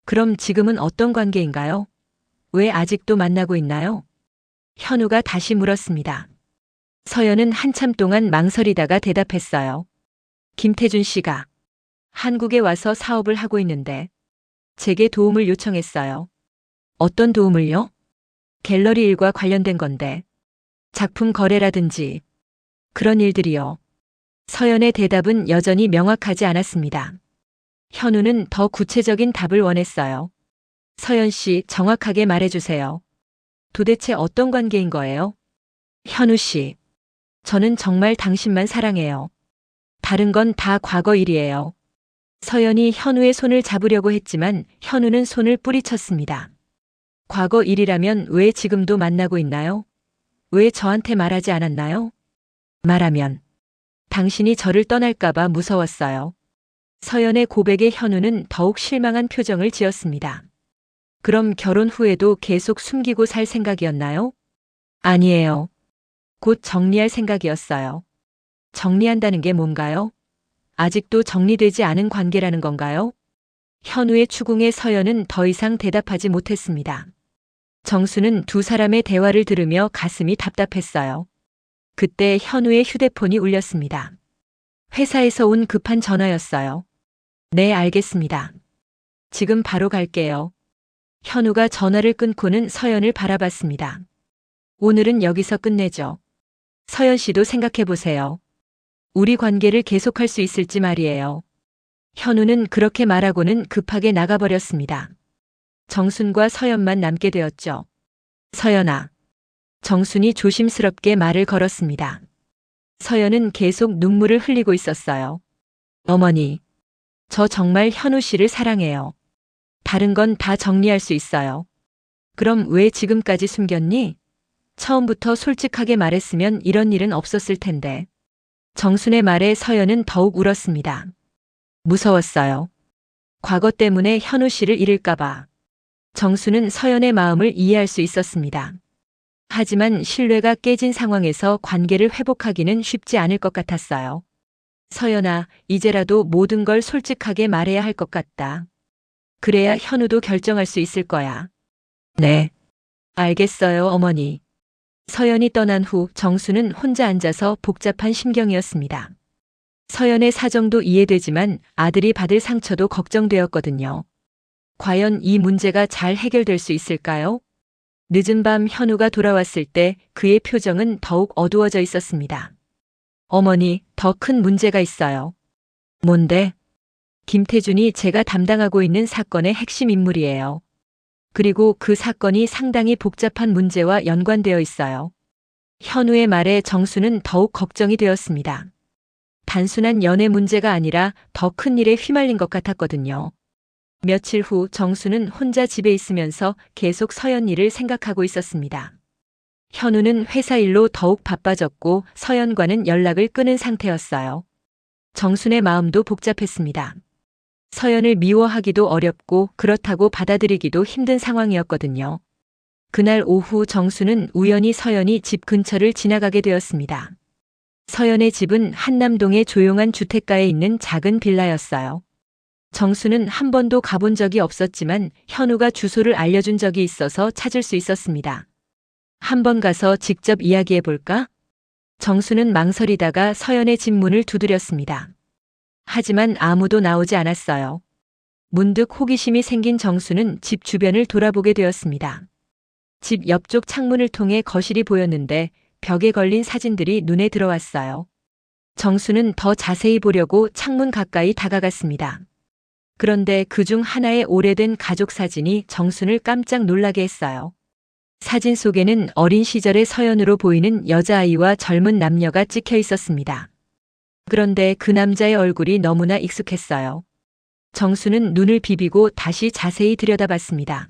Speaker 1: 그럼 지금은 어떤 관계인가요? 왜 아직도 만나고 있나요? 현우가 다시 물었습니다. 서연은 한참 동안 망설이다가 대답했어요. 김태준 씨가 한국에 와서 사업을 하고 있는데 제게 도움을 요청했어요. 어떤 도움을요? 갤러리 일과 관련된 건데 작품 거래라든지 그런 일들이요. 서연의 대답은 여전히 명확하지 않았습니다. 현우는 더 구체적인 답을 원했어요. 서연 씨, 정확하게 말해주세요. 도대체 어떤 관계인 거예요? 현우 씨, 저는 정말 당신만 사랑해요. 다른 건 다 과거 일이에요. 서연이 현우의 손을 잡으려고 했지만 현우는 손을 뿌리쳤습니다. 과거 일이라면 왜 지금도 만나고 있나요? 왜 저한테 말하지 않았나요? 말하면 당신이 저를 떠날까봐 무서웠어요. 서연의 고백에 현우는 더욱 실망한 표정을 지었습니다. 그럼 결혼 후에도 계속 숨기고 살 생각이었나요? 아니에요. 곧 정리할 생각이었어요. 정리한다는 게 뭔가요? 아직도 정리되지 않은 관계라는 건가요? 현우의 추궁에 서연은 더 이상 대답하지 못했습니다. 정수는 두 사람의 대화를 들으며 가슴이 답답했어요. 그때 현우의 휴대폰이 울렸습니다. 회사에서 온 급한 전화였어요. 네, 알겠습니다. 지금 바로 갈게요. 현우가 전화를 끊고는 서연을 바라봤습니다. 오늘은 여기서 끝내죠. 서연 씨도 생각해 보세요. 우리 관계를 계속할 수 있을지 말이에요. 현우는 그렇게 말하고는 급하게 나가버렸습니다. 정순과 서연만 남게 되었죠. 서연아. 정순이 조심스럽게 말을 걸었습니다. 서연은 계속 눈물을 흘리고 있었어요. 어머니, 저 정말 현우 씨를 사랑해요. 다른 건 다 정리할 수 있어요. 그럼 왜 지금까지 숨겼니? 처음부터 솔직하게 말했으면 이런 일은 없었을 텐데. 정순의 말에 서연은 더욱 울었습니다. 무서웠어요. 과거 때문에 현우 씨를 잃을까봐. 정순은 서연의 마음을 이해할 수 있었습니다. 하지만 신뢰가 깨진 상황에서 관계를 회복하기는 쉽지 않을 것 같았어요. 서연아, 이제라도 모든 걸 솔직하게 말해야 할 것 같다. 그래야 현우도 결정할 수 있을 거야. 네. 알겠어요, 어머니. 서연이 떠난 후 정수는 혼자 앉아서 복잡한 심경이었습니다. 서연의 사정도 이해되지만 아들이 받을 상처도 걱정되었거든요. 과연 이 문제가 잘 해결될 수 있을까요? 늦은 밤 현우가 돌아왔을 때 그의 표정은 더욱 어두워져 있었습니다. 어머니, 더 큰 문제가 있어요. 뭔데? 김태준이 제가 담당하고 있는 사건의 핵심 인물이에요. 그리고 그 사건이 상당히 복잡한 문제와 연관되어 있어요. 현우의 말에 정수는 더욱 걱정이 되었습니다. 단순한 연애 문제가 아니라 더 큰 일에 휘말린 것 같았거든요. 며칠 후 정수는 혼자 집에 있으면서 계속 서연 일을 생각하고 있었습니다. 현우는 회사 일로 더욱 바빠졌고 서연과는 연락을 끊은 상태였어요. 정순의 마음도 복잡했습니다. 서연을 미워하기도 어렵고 그렇다고 받아들이기도 힘든 상황이었거든요. 그날 오후 정수는 우연히 서연이 집 근처를 지나가게 되었습니다. 서연의 집은 한남동의 조용한 주택가에 있는 작은 빌라였어요. 정수는 한 번도 가본 적이 없었지만 현우가 주소를 알려준 적이 있어서 찾을 수 있었습니다. 한번 가서 직접 이야기해 볼까? 정수는 망설이다가 서연의 집 문을 두드렸습니다. 하지만 아무도 나오지 않았어요. 문득 호기심이 생긴 정수는 집 주변을 돌아보게 되었습니다. 집 옆쪽 창문을 통해 거실이 보였는데 벽에 걸린 사진들이 눈에 들어왔어요. 정수는 더 자세히 보려고 창문 가까이 다가갔습니다. 그런데 그중 하나의 오래된 가족 사진이 정순을 깜짝 놀라게 했어요. 사진 속에는 어린 시절의 서연으로 보이는 여자아이와 젊은 남녀가 찍혀 있었습니다. 그런데 그 남자의 얼굴이 너무나 익숙했어요. 정수는 눈을 비비고 다시 자세히 들여다봤습니다.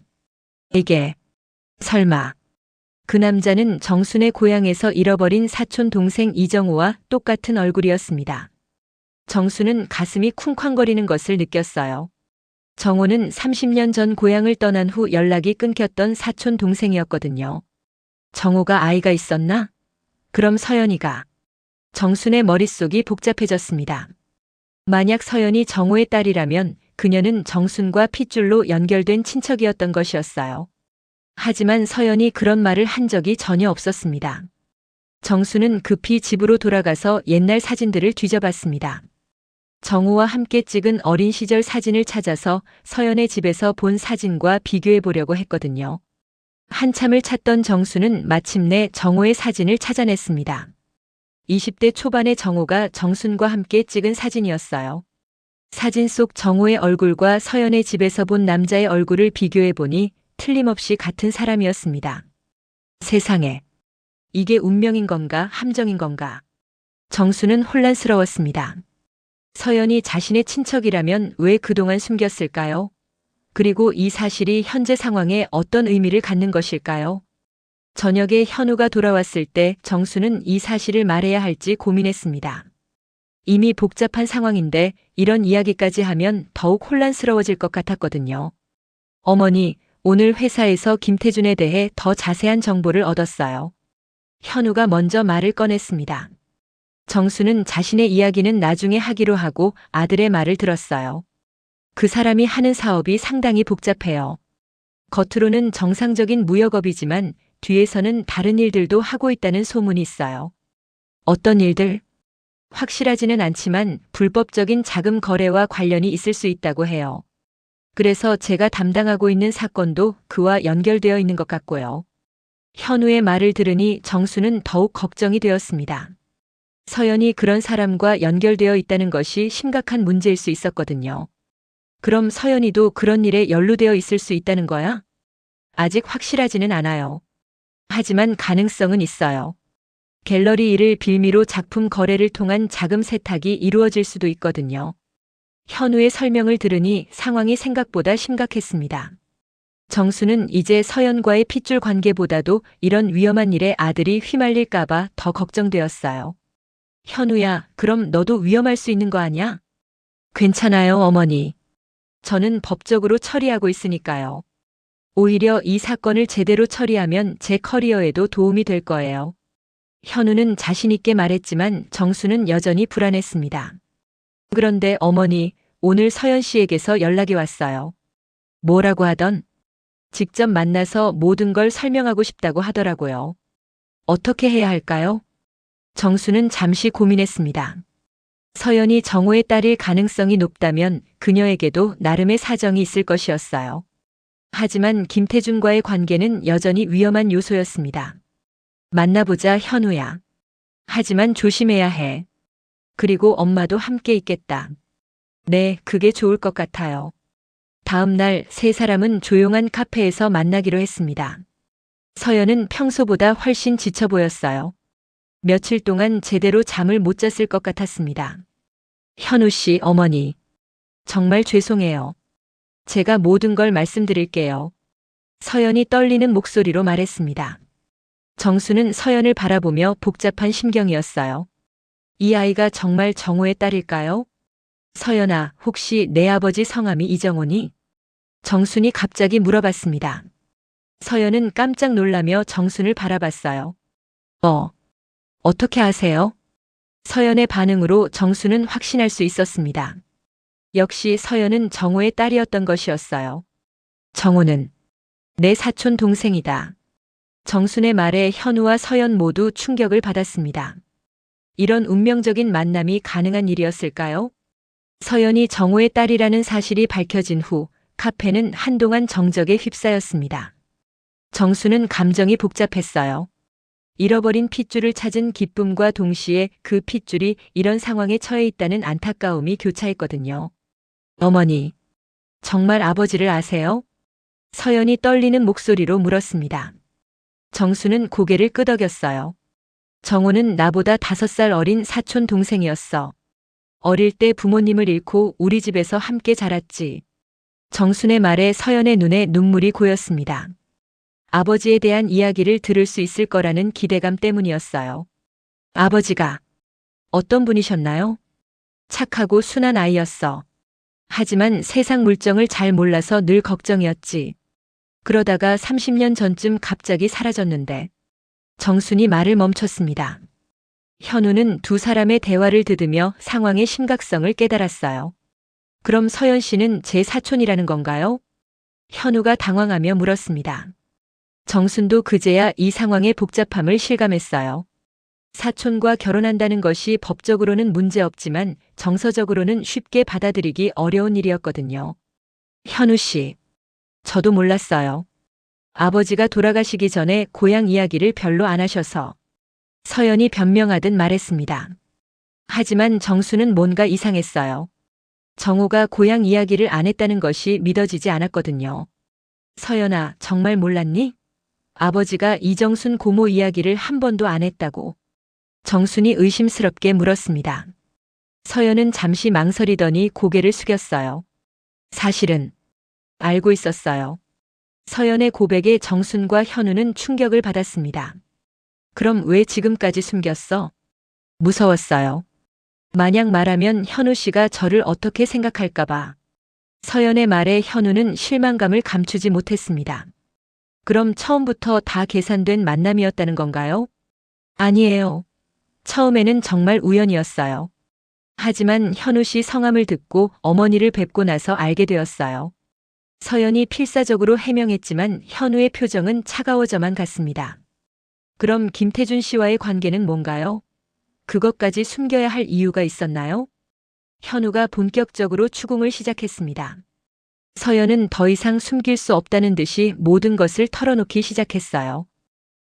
Speaker 1: 이게 설마 그 남자는 정순의 고향에서 잃어버린 사촌 동생 이정우와 똑같은 얼굴이었습니다. 정수는 가슴이 쿵쾅거리는 것을 느꼈어요. 정호는 30년 전 고향을 떠난 후 연락이 끊겼던 사촌 동생이었거든요. 정호가 아이가 있었나? 그럼 서연이가. 정순의 머릿속이 복잡해졌습니다. 만약 서연이 정호의 딸이라면 그녀는 정순과 핏줄로 연결된 친척이었던 것이었어요. 하지만 서연이 그런 말을 한 적이 전혀 없었습니다. 정수는 급히 집으로 돌아가서 옛날 사진들을 뒤져봤습니다. 정우와 함께 찍은 어린 시절 사진을 찾아서 서연의 집에서 본 사진과 비교해 보려고 했거든요. 한참을 찾던 정수는 마침내 정우의 사진을 찾아냈습니다. 20대 초반의 정우가 정순과 함께 찍은 사진이었어요. 사진 속 정우의 얼굴과 서연의 집에서 본 남자의 얼굴을 비교해 보니 틀림없이 같은 사람이었습니다. 세상에, 이게 운명인 건가 함정인 건가? 정수는 혼란스러웠습니다. 서연이 자신의 친척이라면 왜 그동안 숨겼을까요? 그리고 이 사실이 현재 상황에 어떤 의미를 갖는 것일까요? 저녁에 현우가 돌아왔을 때 정수는 이 사실을 말해야 할지 고민했습니다. 이미 복잡한 상황인데 이런 이야기까지 하면 더욱 혼란스러워질 것 같았거든요. 어머니, 오늘 회사에서 김태준에 대해 더 자세한 정보를 얻었어요. 현우가 먼저 말을 꺼냈습니다. 정수는 자신의 이야기는 나중에 하기로 하고 아들의 말을 들었어요. 그 사람이 하는 사업이 상당히 복잡해요. 겉으로는 정상적인 무역업이지만 뒤에서는 다른 일들도 하고 있다는 소문이 있어요. 어떤 일들? 확실하지는 않지만 불법적인 자금 거래와 관련이 있을 수 있다고 해요. 그래서 제가 담당하고 있는 사건도 그와 연결되어 있는 것 같고요. 현우의 말을 들으니 정수는 더욱 걱정이 되었습니다. 서연이 그런 사람과 연결되어 있다는 것이 심각한 문제일 수 있었거든요. 그럼 서연이도 그런 일에 연루되어 있을 수 있다는 거야? 아직 확실하지는 않아요. 하지만 가능성은 있어요. 갤러리 일을 빌미로 작품 거래를 통한 자금 세탁이 이루어질 수도 있거든요. 현우의 설명을 들으니 상황이 생각보다 심각했습니다. 정수는 이제 서연과의 핏줄 관계보다도 이런 위험한 일에 아들이 휘말릴까봐 더 걱정되었어요. 현우야, 그럼 너도 위험할 수 있는 거 아니야? 괜찮아요, 어머니. 저는 법적으로 처리하고 있으니까요. 오히려 이 사건을 제대로 처리하면 제 커리어에도 도움이 될 거예요. 현우는 자신 있게 말했지만 정수는 여전히 불안했습니다. 그런데 어머니, 오늘 서연 씨에게서 연락이 왔어요. 뭐라고 하던? 직접 만나서 모든 걸 설명하고 싶다고 하더라고요. 어떻게 해야 할까요? 정수는 잠시 고민했습니다. 서연이 정우의 딸일 가능성이 높다면 그녀에게도 나름의 사정이 있을 것이었어요. 하지만 김태준과의 관계는 여전히 위험한 요소였습니다. 만나보자, 현우야. 하지만 조심해야 해. 그리고 엄마도 함께 있겠다. 네, 그게 좋을 것 같아요. 다음 날 세 사람은 조용한 카페에서 만나기로 했습니다. 서연은 평소보다 훨씬 지쳐 보였어요. 며칠 동안 제대로 잠을 못 잤을 것 같았습니다. 현우 씨, 어머니. 정말 죄송해요. 제가 모든 걸 말씀드릴게요. 서연이 떨리는 목소리로 말했습니다. 정수는 서연을 바라보며 복잡한 심경이었어요. 이 아이가 정말 정우의 딸일까요? 서연아, 혹시 내 아버지 성함이 이정훈이? 정순이 갑자기 물어봤습니다. 서연은 깜짝 놀라며 정순을 바라봤어요. 어떻게 아세요? 서연의 반응으로 정수는 확신할 수 있었습니다. 역시 서연은 정우의 딸이었던 것이었어요. 정우는 내 사촌 동생이다. 정순의 말에 현우와 서연 모두 충격을 받았습니다. 이런 운명적인 만남이 가능한 일이었을까요? 서연이 정우의 딸이라는 사실이 밝혀진 후 카페는 한동안 정적에 휩싸였습니다. 정수는 감정이 복잡했어요. 잃어버린 핏줄을 찾은 기쁨과 동시에 그 핏줄이 이런 상황에 처해 있다는 안타까움이 교차했거든요. 어머니, 정말 아버지를 아세요? 서연이 떨리는 목소리로 물었습니다. 정수는 고개를 끄덕였어요. 정우는 나보다 5살 어린 사촌 동생이었어. 어릴 때 부모님을 잃고 우리 집에서 함께 자랐지. 정순의 말에 서연의 눈에 눈물이 고였습니다. 아버지에 대한 이야기를 들을 수 있을 거라는 기대감 때문이었어요. 아버지가 어떤 분이셨나요? 착하고 순한 아이였어. 하지만 세상 물정을 잘 몰라서 늘 걱정이었지. 그러다가 30년 전쯤 갑자기 사라졌는데. 정순이 말을 멈췄습니다. 현우는 두 사람의 대화를 들으며 상황의 심각성을 깨달았어요. 그럼 서연 씨는 제 사촌이라는 건가요? 현우가 당황하며 물었습니다. 정순도 그제야 이 상황의 복잡함을 실감했어요. 사촌과 결혼한다는 것이 법적으로는 문제없지만 정서적으로는 쉽게 받아들이기 어려운 일이었거든요. 현우 씨, 저도 몰랐어요. 아버지가 돌아가시기 전에 고향 이야기를 별로 안 하셔서. 서연이 변명하듯 말했습니다. 하지만 정수는 뭔가 이상했어요. 정호가 고향 이야기를 안 했다는 것이 믿어지지 않았거든요. 서연아, 정말 몰랐니? 아버지가 이정순 고모 이야기를 한 번도 안 했다고. 정순이 의심스럽게 물었습니다. 서연은 잠시 망설이더니 고개를 숙였어요. 사실은 알고 있었어요. 서연의 고백에 정순과 현우는 충격을 받았습니다. 그럼 왜 지금까지 숨겼어? 무서웠어요. 만약 말하면 현우 씨가 저를 어떻게 생각할까봐. 서연의 말에 현우는 실망감을 감추지 못했습니다. 그럼 처음부터 다 계산된 만남이었다는 건가요? 아니에요. 처음에는 정말 우연이었어요. 하지만 현우 씨 성함을 듣고 어머니를 뵙고 나서 알게 되었어요. 서연이 필사적으로 해명했지만 현우의 표정은 차가워져만 갔습니다. 그럼 김태준 씨와의 관계는 뭔가요? 그것까지 숨겨야 할 이유가 있었나요? 현우가 본격적으로 추궁을 시작했습니다. 서연은 더 이상 숨길 수 없다는 듯이 모든 것을 털어놓기 시작했어요.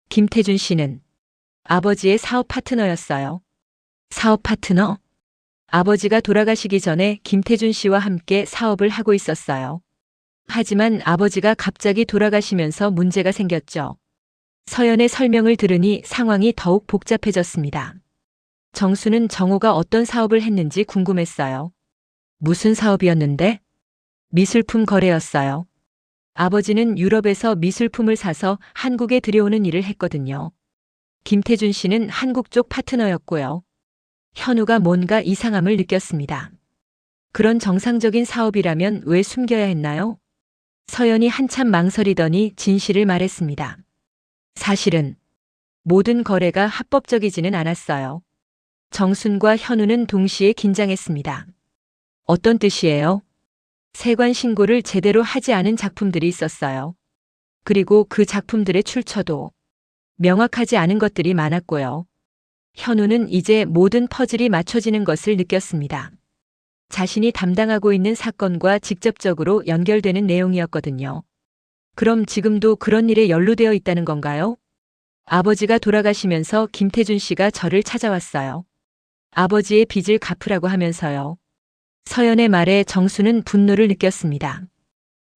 Speaker 1: 김태준 씨는 아버지의 사업 파트너였어요. 사업 파트너? 아버지가 돌아가시기 전에 김태준 씨와 함께 사업을 하고 있었어요. 하지만 아버지가 갑자기 돌아가시면서 문제가 생겼죠. 서연의 설명을 들으니 상황이 더욱 복잡해졌습니다. 정수는 정호가 어떤 사업을 했는지 궁금했어요. 무슨 사업이었는데? 미술품 거래였어요. 아버지는 유럽에서 미술품을 사서 한국에 들여오는 일을 했거든요. 김태준 씨는 한국 쪽 파트너였고요. 현우가 뭔가 이상함을 느꼈습니다. 그런 정상적인 사업이라면 왜 숨겨야 했나요? 서연이 한참 망설이더니 진실을 말했습니다. 사실은 모든 거래가 합법적이지는 않았어요. 정순과 현우는 동시에 긴장했습니다. 어떤 뜻이에요? 세관 신고를 제대로 하지 않은 작품들이 있었어요. 그리고 그 작품들의 출처도 명확하지 않은 것들이 많았고요. 현우는 이제 모든 퍼즐이 맞춰지는 것을 느꼈습니다. 자신이 담당하고 있는 사건과 직접적으로 연결되는 내용이었거든요. 그럼 지금도 그런 일에 연루되어 있다는 건가요? 아버지가 돌아가시면서 김태준 씨가 저를 찾아왔어요. 아버지의 빚을 갚으라고 하면서요. 서연의 말에 정수는 분노를 느꼈습니다.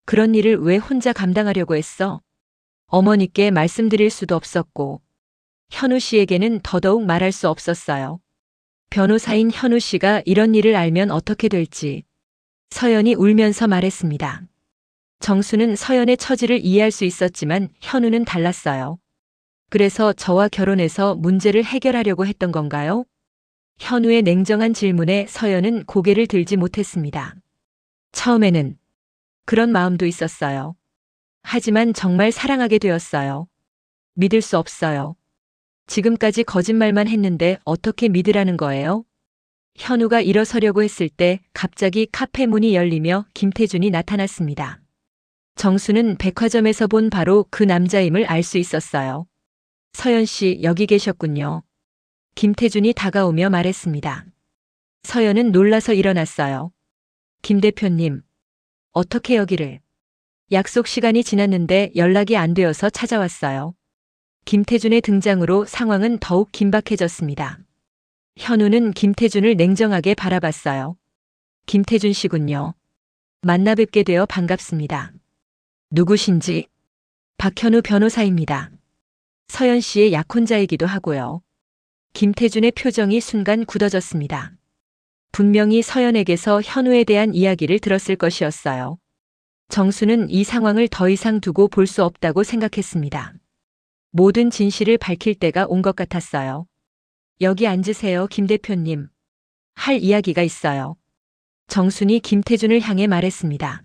Speaker 1: 그런 일을 왜 혼자 감당하려고 했어? 어머니께 말씀드릴 수도 없었고, 현우 씨에게는 더더욱 말할 수 없었어요. 변호사인 현우 씨가 이런 일을 알면 어떻게 될지. 서연이 울면서 말했습니다. 정수는 서연의 처지를 이해할 수 있었지만 현우는 달랐어요. 그래서 저와 결혼해서 문제를 해결하려고 했던 건가요? 현우의 냉정한 질문에 서연은 고개를 들지 못했습니다. 처음에는 그런 마음도 있었어요. 하지만 정말 사랑하게 되었어요. 믿을 수 없어요. 지금까지 거짓말만 했는데 어떻게 믿으라는 거예요? 현우가 일어서려고 했을 때 갑자기 카페 문이 열리며 김태준이 나타났습니다. 정수는 백화점에서 본 바로 그 남자임을 알 수 있었어요. 서연 씨, 여기 계셨군요. 김태준이 다가오며 말했습니다. 서연은 놀라서 일어났어요. 김 대표님, 어떻게 여기를? 약속 시간이 지났는데 연락이 안 되어서 찾아왔어요. 김태준의 등장으로 상황은 더욱 긴박해졌습니다. 현우는 김태준을 냉정하게 바라봤어요. 김태준 씨군요. 만나 뵙게 되어 반갑습니다. 누구신지? 박현우 변호사입니다. 서연 씨의 약혼자이기도 하고요. 김태준의 표정이 순간 굳어졌습니다. 분명히 서연에게서 현우에 대한 이야기를 들었을 것이었어요. 정수는 이 상황을 더 이상 두고 볼 수 없다고 생각했습니다. 모든 진실을 밝힐 때가 온 것 같았어요. 여기 앉으세요, 김 대표님. 할 이야기가 있어요. 정순이 김태준을 향해 말했습니다.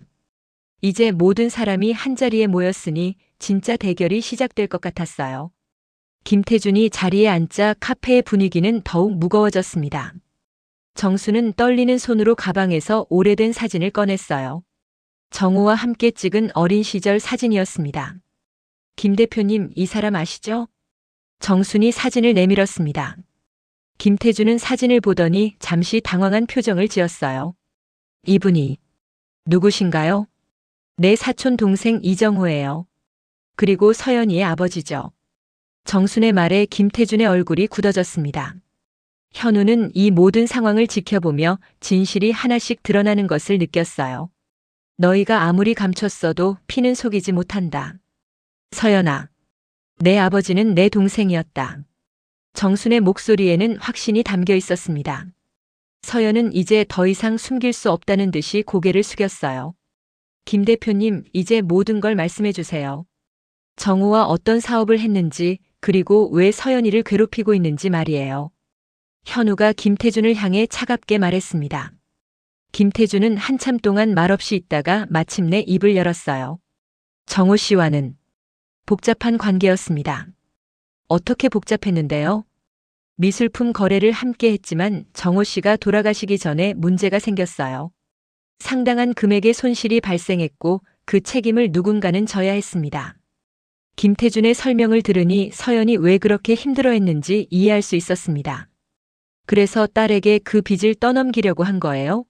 Speaker 1: 이제 모든 사람이 한자리에 모였으니 진짜 대결이 시작될 것 같았어요. 김태준이 자리에 앉자 카페의 분위기는 더욱 무거워졌습니다. 정수는 떨리는 손으로 가방에서 오래된 사진을 꺼냈어요. 정우와 함께 찍은 어린 시절 사진이었습니다. 김 대표님, 이 사람 아시죠? 정순이 사진을 내밀었습니다. 김태준은 사진을 보더니 잠시 당황한 표정을 지었어요. 이분이 누구신가요? 내 사촌 동생 이정호예요. 그리고 서연이의 아버지죠. 정순의 말에 김태준의 얼굴이 굳어졌습니다. 현우는 이 모든 상황을 지켜보며 진실이 하나씩 드러나는 것을 느꼈어요. 너희가 아무리 감췄어도 피는 속이지 못한다. 서연아, 내 아버지는 내 동생이었다. 정순의 목소리에는 확신이 담겨 있었습니다. 서연은 이제 더 이상 숨길 수 없다는 듯이 고개를 숙였어요. 김 대표님, 이제 모든 걸 말씀해 주세요. 정우와 어떤 사업을 했는지, 그리고 왜 서연이를 괴롭히고 있는지 말이에요. 현우가 김태준을 향해 차갑게 말했습니다. 김태준은 한참 동안 말없이 있다가 마침내 입을 열었어요. 정우 씨와는 복잡한 관계였습니다. 어떻게 복잡했는데요? 미술품 거래를 함께 했지만 정호 씨가 돌아가시기 전에 문제가 생겼어요. 상당한 금액의 손실이 발생했고 그 책임을 누군가는 져야 했습니다. 김태준의 설명을 들으니 서연이 왜 그렇게 힘들어했는지 이해할 수 있었습니다. 그래서 딸에게 그 빚을 떠넘기려고 한 거예요?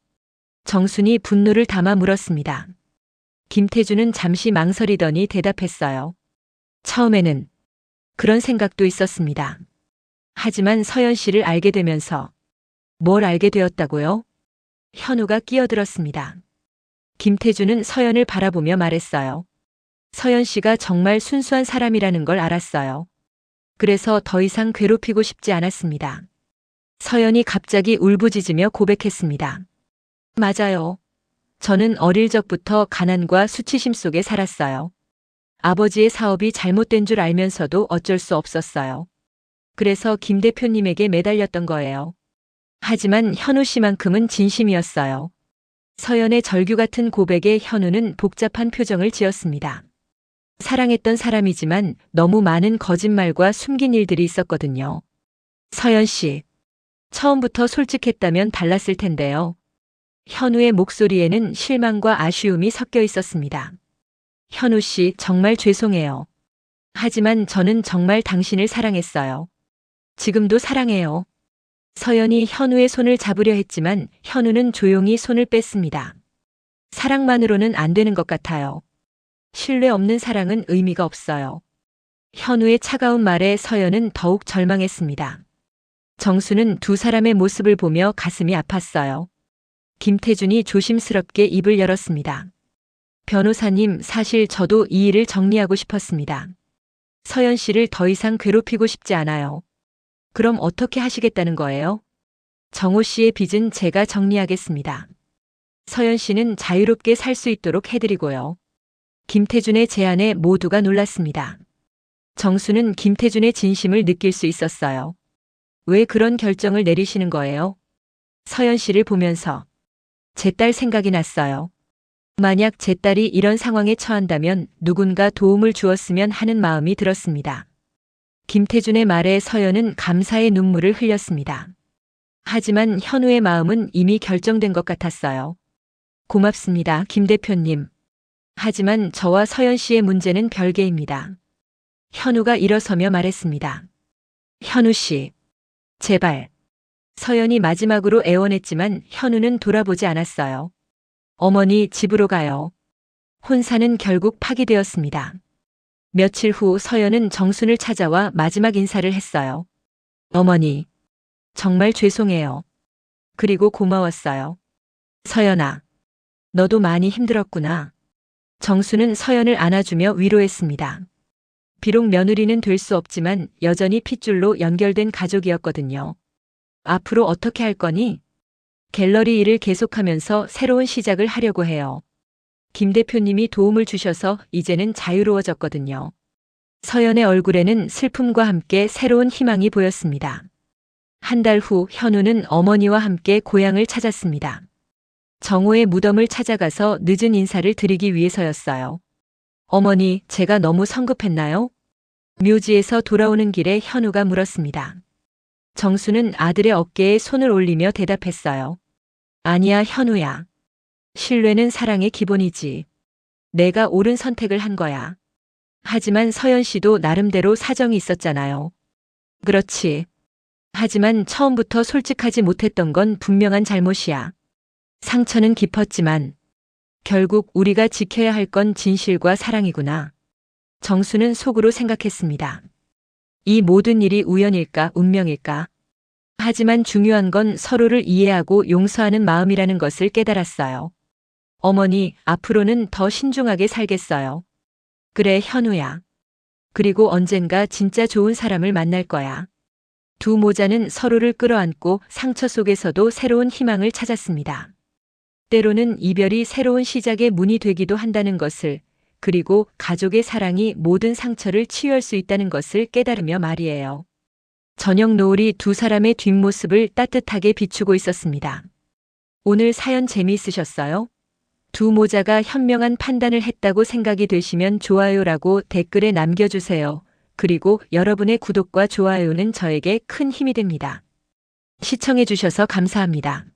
Speaker 1: 정순이 분노를 담아 물었습니다. 김태준은 잠시 망설이더니 대답했어요. 처음에는 그런 생각도 있었습니다. 하지만 서연 씨를 알게 되면서 뭘 알게 되었다고요? 현우가 끼어들었습니다. 김태준은 서연을 바라보며 말했어요. 서연 씨가 정말 순수한 사람이라는 걸 알았어요. 그래서 더 이상 괴롭히고 싶지 않았습니다. 서연이 갑자기 울부짖으며 고백했습니다. 맞아요. 저는 어릴 적부터 가난과 수치심 속에 살았어요. 아버지의 사업이 잘못된 줄 알면서도 어쩔 수 없었어요. 그래서 김 대표님에게 매달렸던 거예요. 하지만 현우 씨만큼은 진심이었어요. 서연의 절규 같은 고백에 현우는 복잡한 표정을 지었습니다. 사랑했던 사람이지만 너무 많은 거짓말과 숨긴 일들이 있었거든요. 서연 씨, 처음부터 솔직했다면 달랐을 텐데요. 현우의 목소리에는 실망과 아쉬움이 섞여 있었습니다. 현우 씨, 정말 죄송해요. 하지만 저는 정말 당신을 사랑했어요. 지금도 사랑해요. 서연이 현우의 손을 잡으려 했지만 현우는 조용히 손을 뺐습니다. 사랑만으로는 안 되는 것 같아요. 신뢰 없는 사랑은 의미가 없어요. 현우의 차가운 말에 서연은 더욱 절망했습니다. 정수는 두 사람의 모습을 보며 가슴이 아팠어요. 김태준이 조심스럽게 입을 열었습니다. 변호사님, 사실 저도 이 일을 정리하고 싶었습니다. 서연 씨를 더 이상 괴롭히고 싶지 않아요. 그럼 어떻게 하시겠다는 거예요? 정호 씨의 빚은 제가 정리하겠습니다. 서연 씨는 자유롭게 살 수 있도록 해드리고요. 김태준의 제안에 모두가 놀랐습니다. 정수는 김태준의 진심을 느낄 수 있었어요. 왜 그런 결정을 내리시는 거예요? 서연 씨를 보면서 제 딸 생각이 났어요. 만약 제 딸이 이런 상황에 처한다면 누군가 도움을 주었으면 하는 마음이 들었습니다. 김태준의 말에 서연은 감사의 눈물을 흘렸습니다. 하지만 현우의 마음은 이미 결정된 것 같았어요. 고맙습니다, 김 대표님. 하지만 저와 서연 씨의 문제는 별개입니다. 현우가 일어서며 말했습니다. 현우 씨, 제발. 서연이 마지막으로 애원했지만 현우는 돌아보지 않았어요. 어머니, 집으로 가요. 혼사는 결국 파기되었습니다. 며칠 후 서연은 정순을 찾아와 마지막 인사를 했어요. 어머니, 정말 죄송해요. 그리고 고마웠어요. 서연아, 너도 많이 힘들었구나. 정순은 서연을 안아주며 위로했습니다. 비록 며느리는 될 수 없지만 여전히 핏줄로 연결된 가족이었거든요. 앞으로 어떻게 할 거니? 갤러리 일을 계속하면서 새로운 시작을 하려고 해요. 김 대표님이 도움을 주셔서 이제는 자유로워졌거든요. 서연의 얼굴에는 슬픔과 함께 새로운 희망이 보였습니다. 한 달 후 현우는 어머니와 함께 고향을 찾았습니다. 정호의 무덤을 찾아가서 늦은 인사를 드리기 위해서였어요. 어머니, 제가 너무 성급했나요? 묘지에서 돌아오는 길에 현우가 물었습니다. 정수는 아들의 어깨에 손을 올리며 대답했어요. 아니야, 현우야. 신뢰는 사랑의 기본이지. 내가 옳은 선택을 한 거야. 하지만 서연 씨도 나름대로 사정이 있었잖아요. 그렇지. 하지만 처음부터 솔직하지 못했던 건 분명한 잘못이야. 상처는 깊었지만 결국 우리가 지켜야 할 건 진실과 사랑이구나. 정수는 속으로 생각했습니다. 이 모든 일이 우연일까, 운명일까? 하지만 중요한 건 서로를 이해하고 용서하는 마음이라는 것을 깨달았어요. 어머니, 앞으로는 더 신중하게 살겠어요. 그래, 현우야. 그리고 언젠가 진짜 좋은 사람을 만날 거야. 두 모자는 서로를 끌어안고 상처 속에서도 새로운 희망을 찾았습니다. 때로는 이별이 새로운 시작의 문이 되기도 한다는 것을, 그리고 가족의 사랑이 모든 상처를 치유할 수 있다는 것을 깨달으며 말이에요. 저녁 노을이 두 사람의 뒷모습을 따뜻하게 비추고 있었습니다. 오늘 사연 재미있으셨어요? 두 모자가 현명한 판단을 했다고 생각이 되시면 좋아요라고 댓글에 남겨주세요. 그리고 여러분의 구독과 좋아요는 저에게 큰 힘이 됩니다. 시청해주셔서 감사합니다.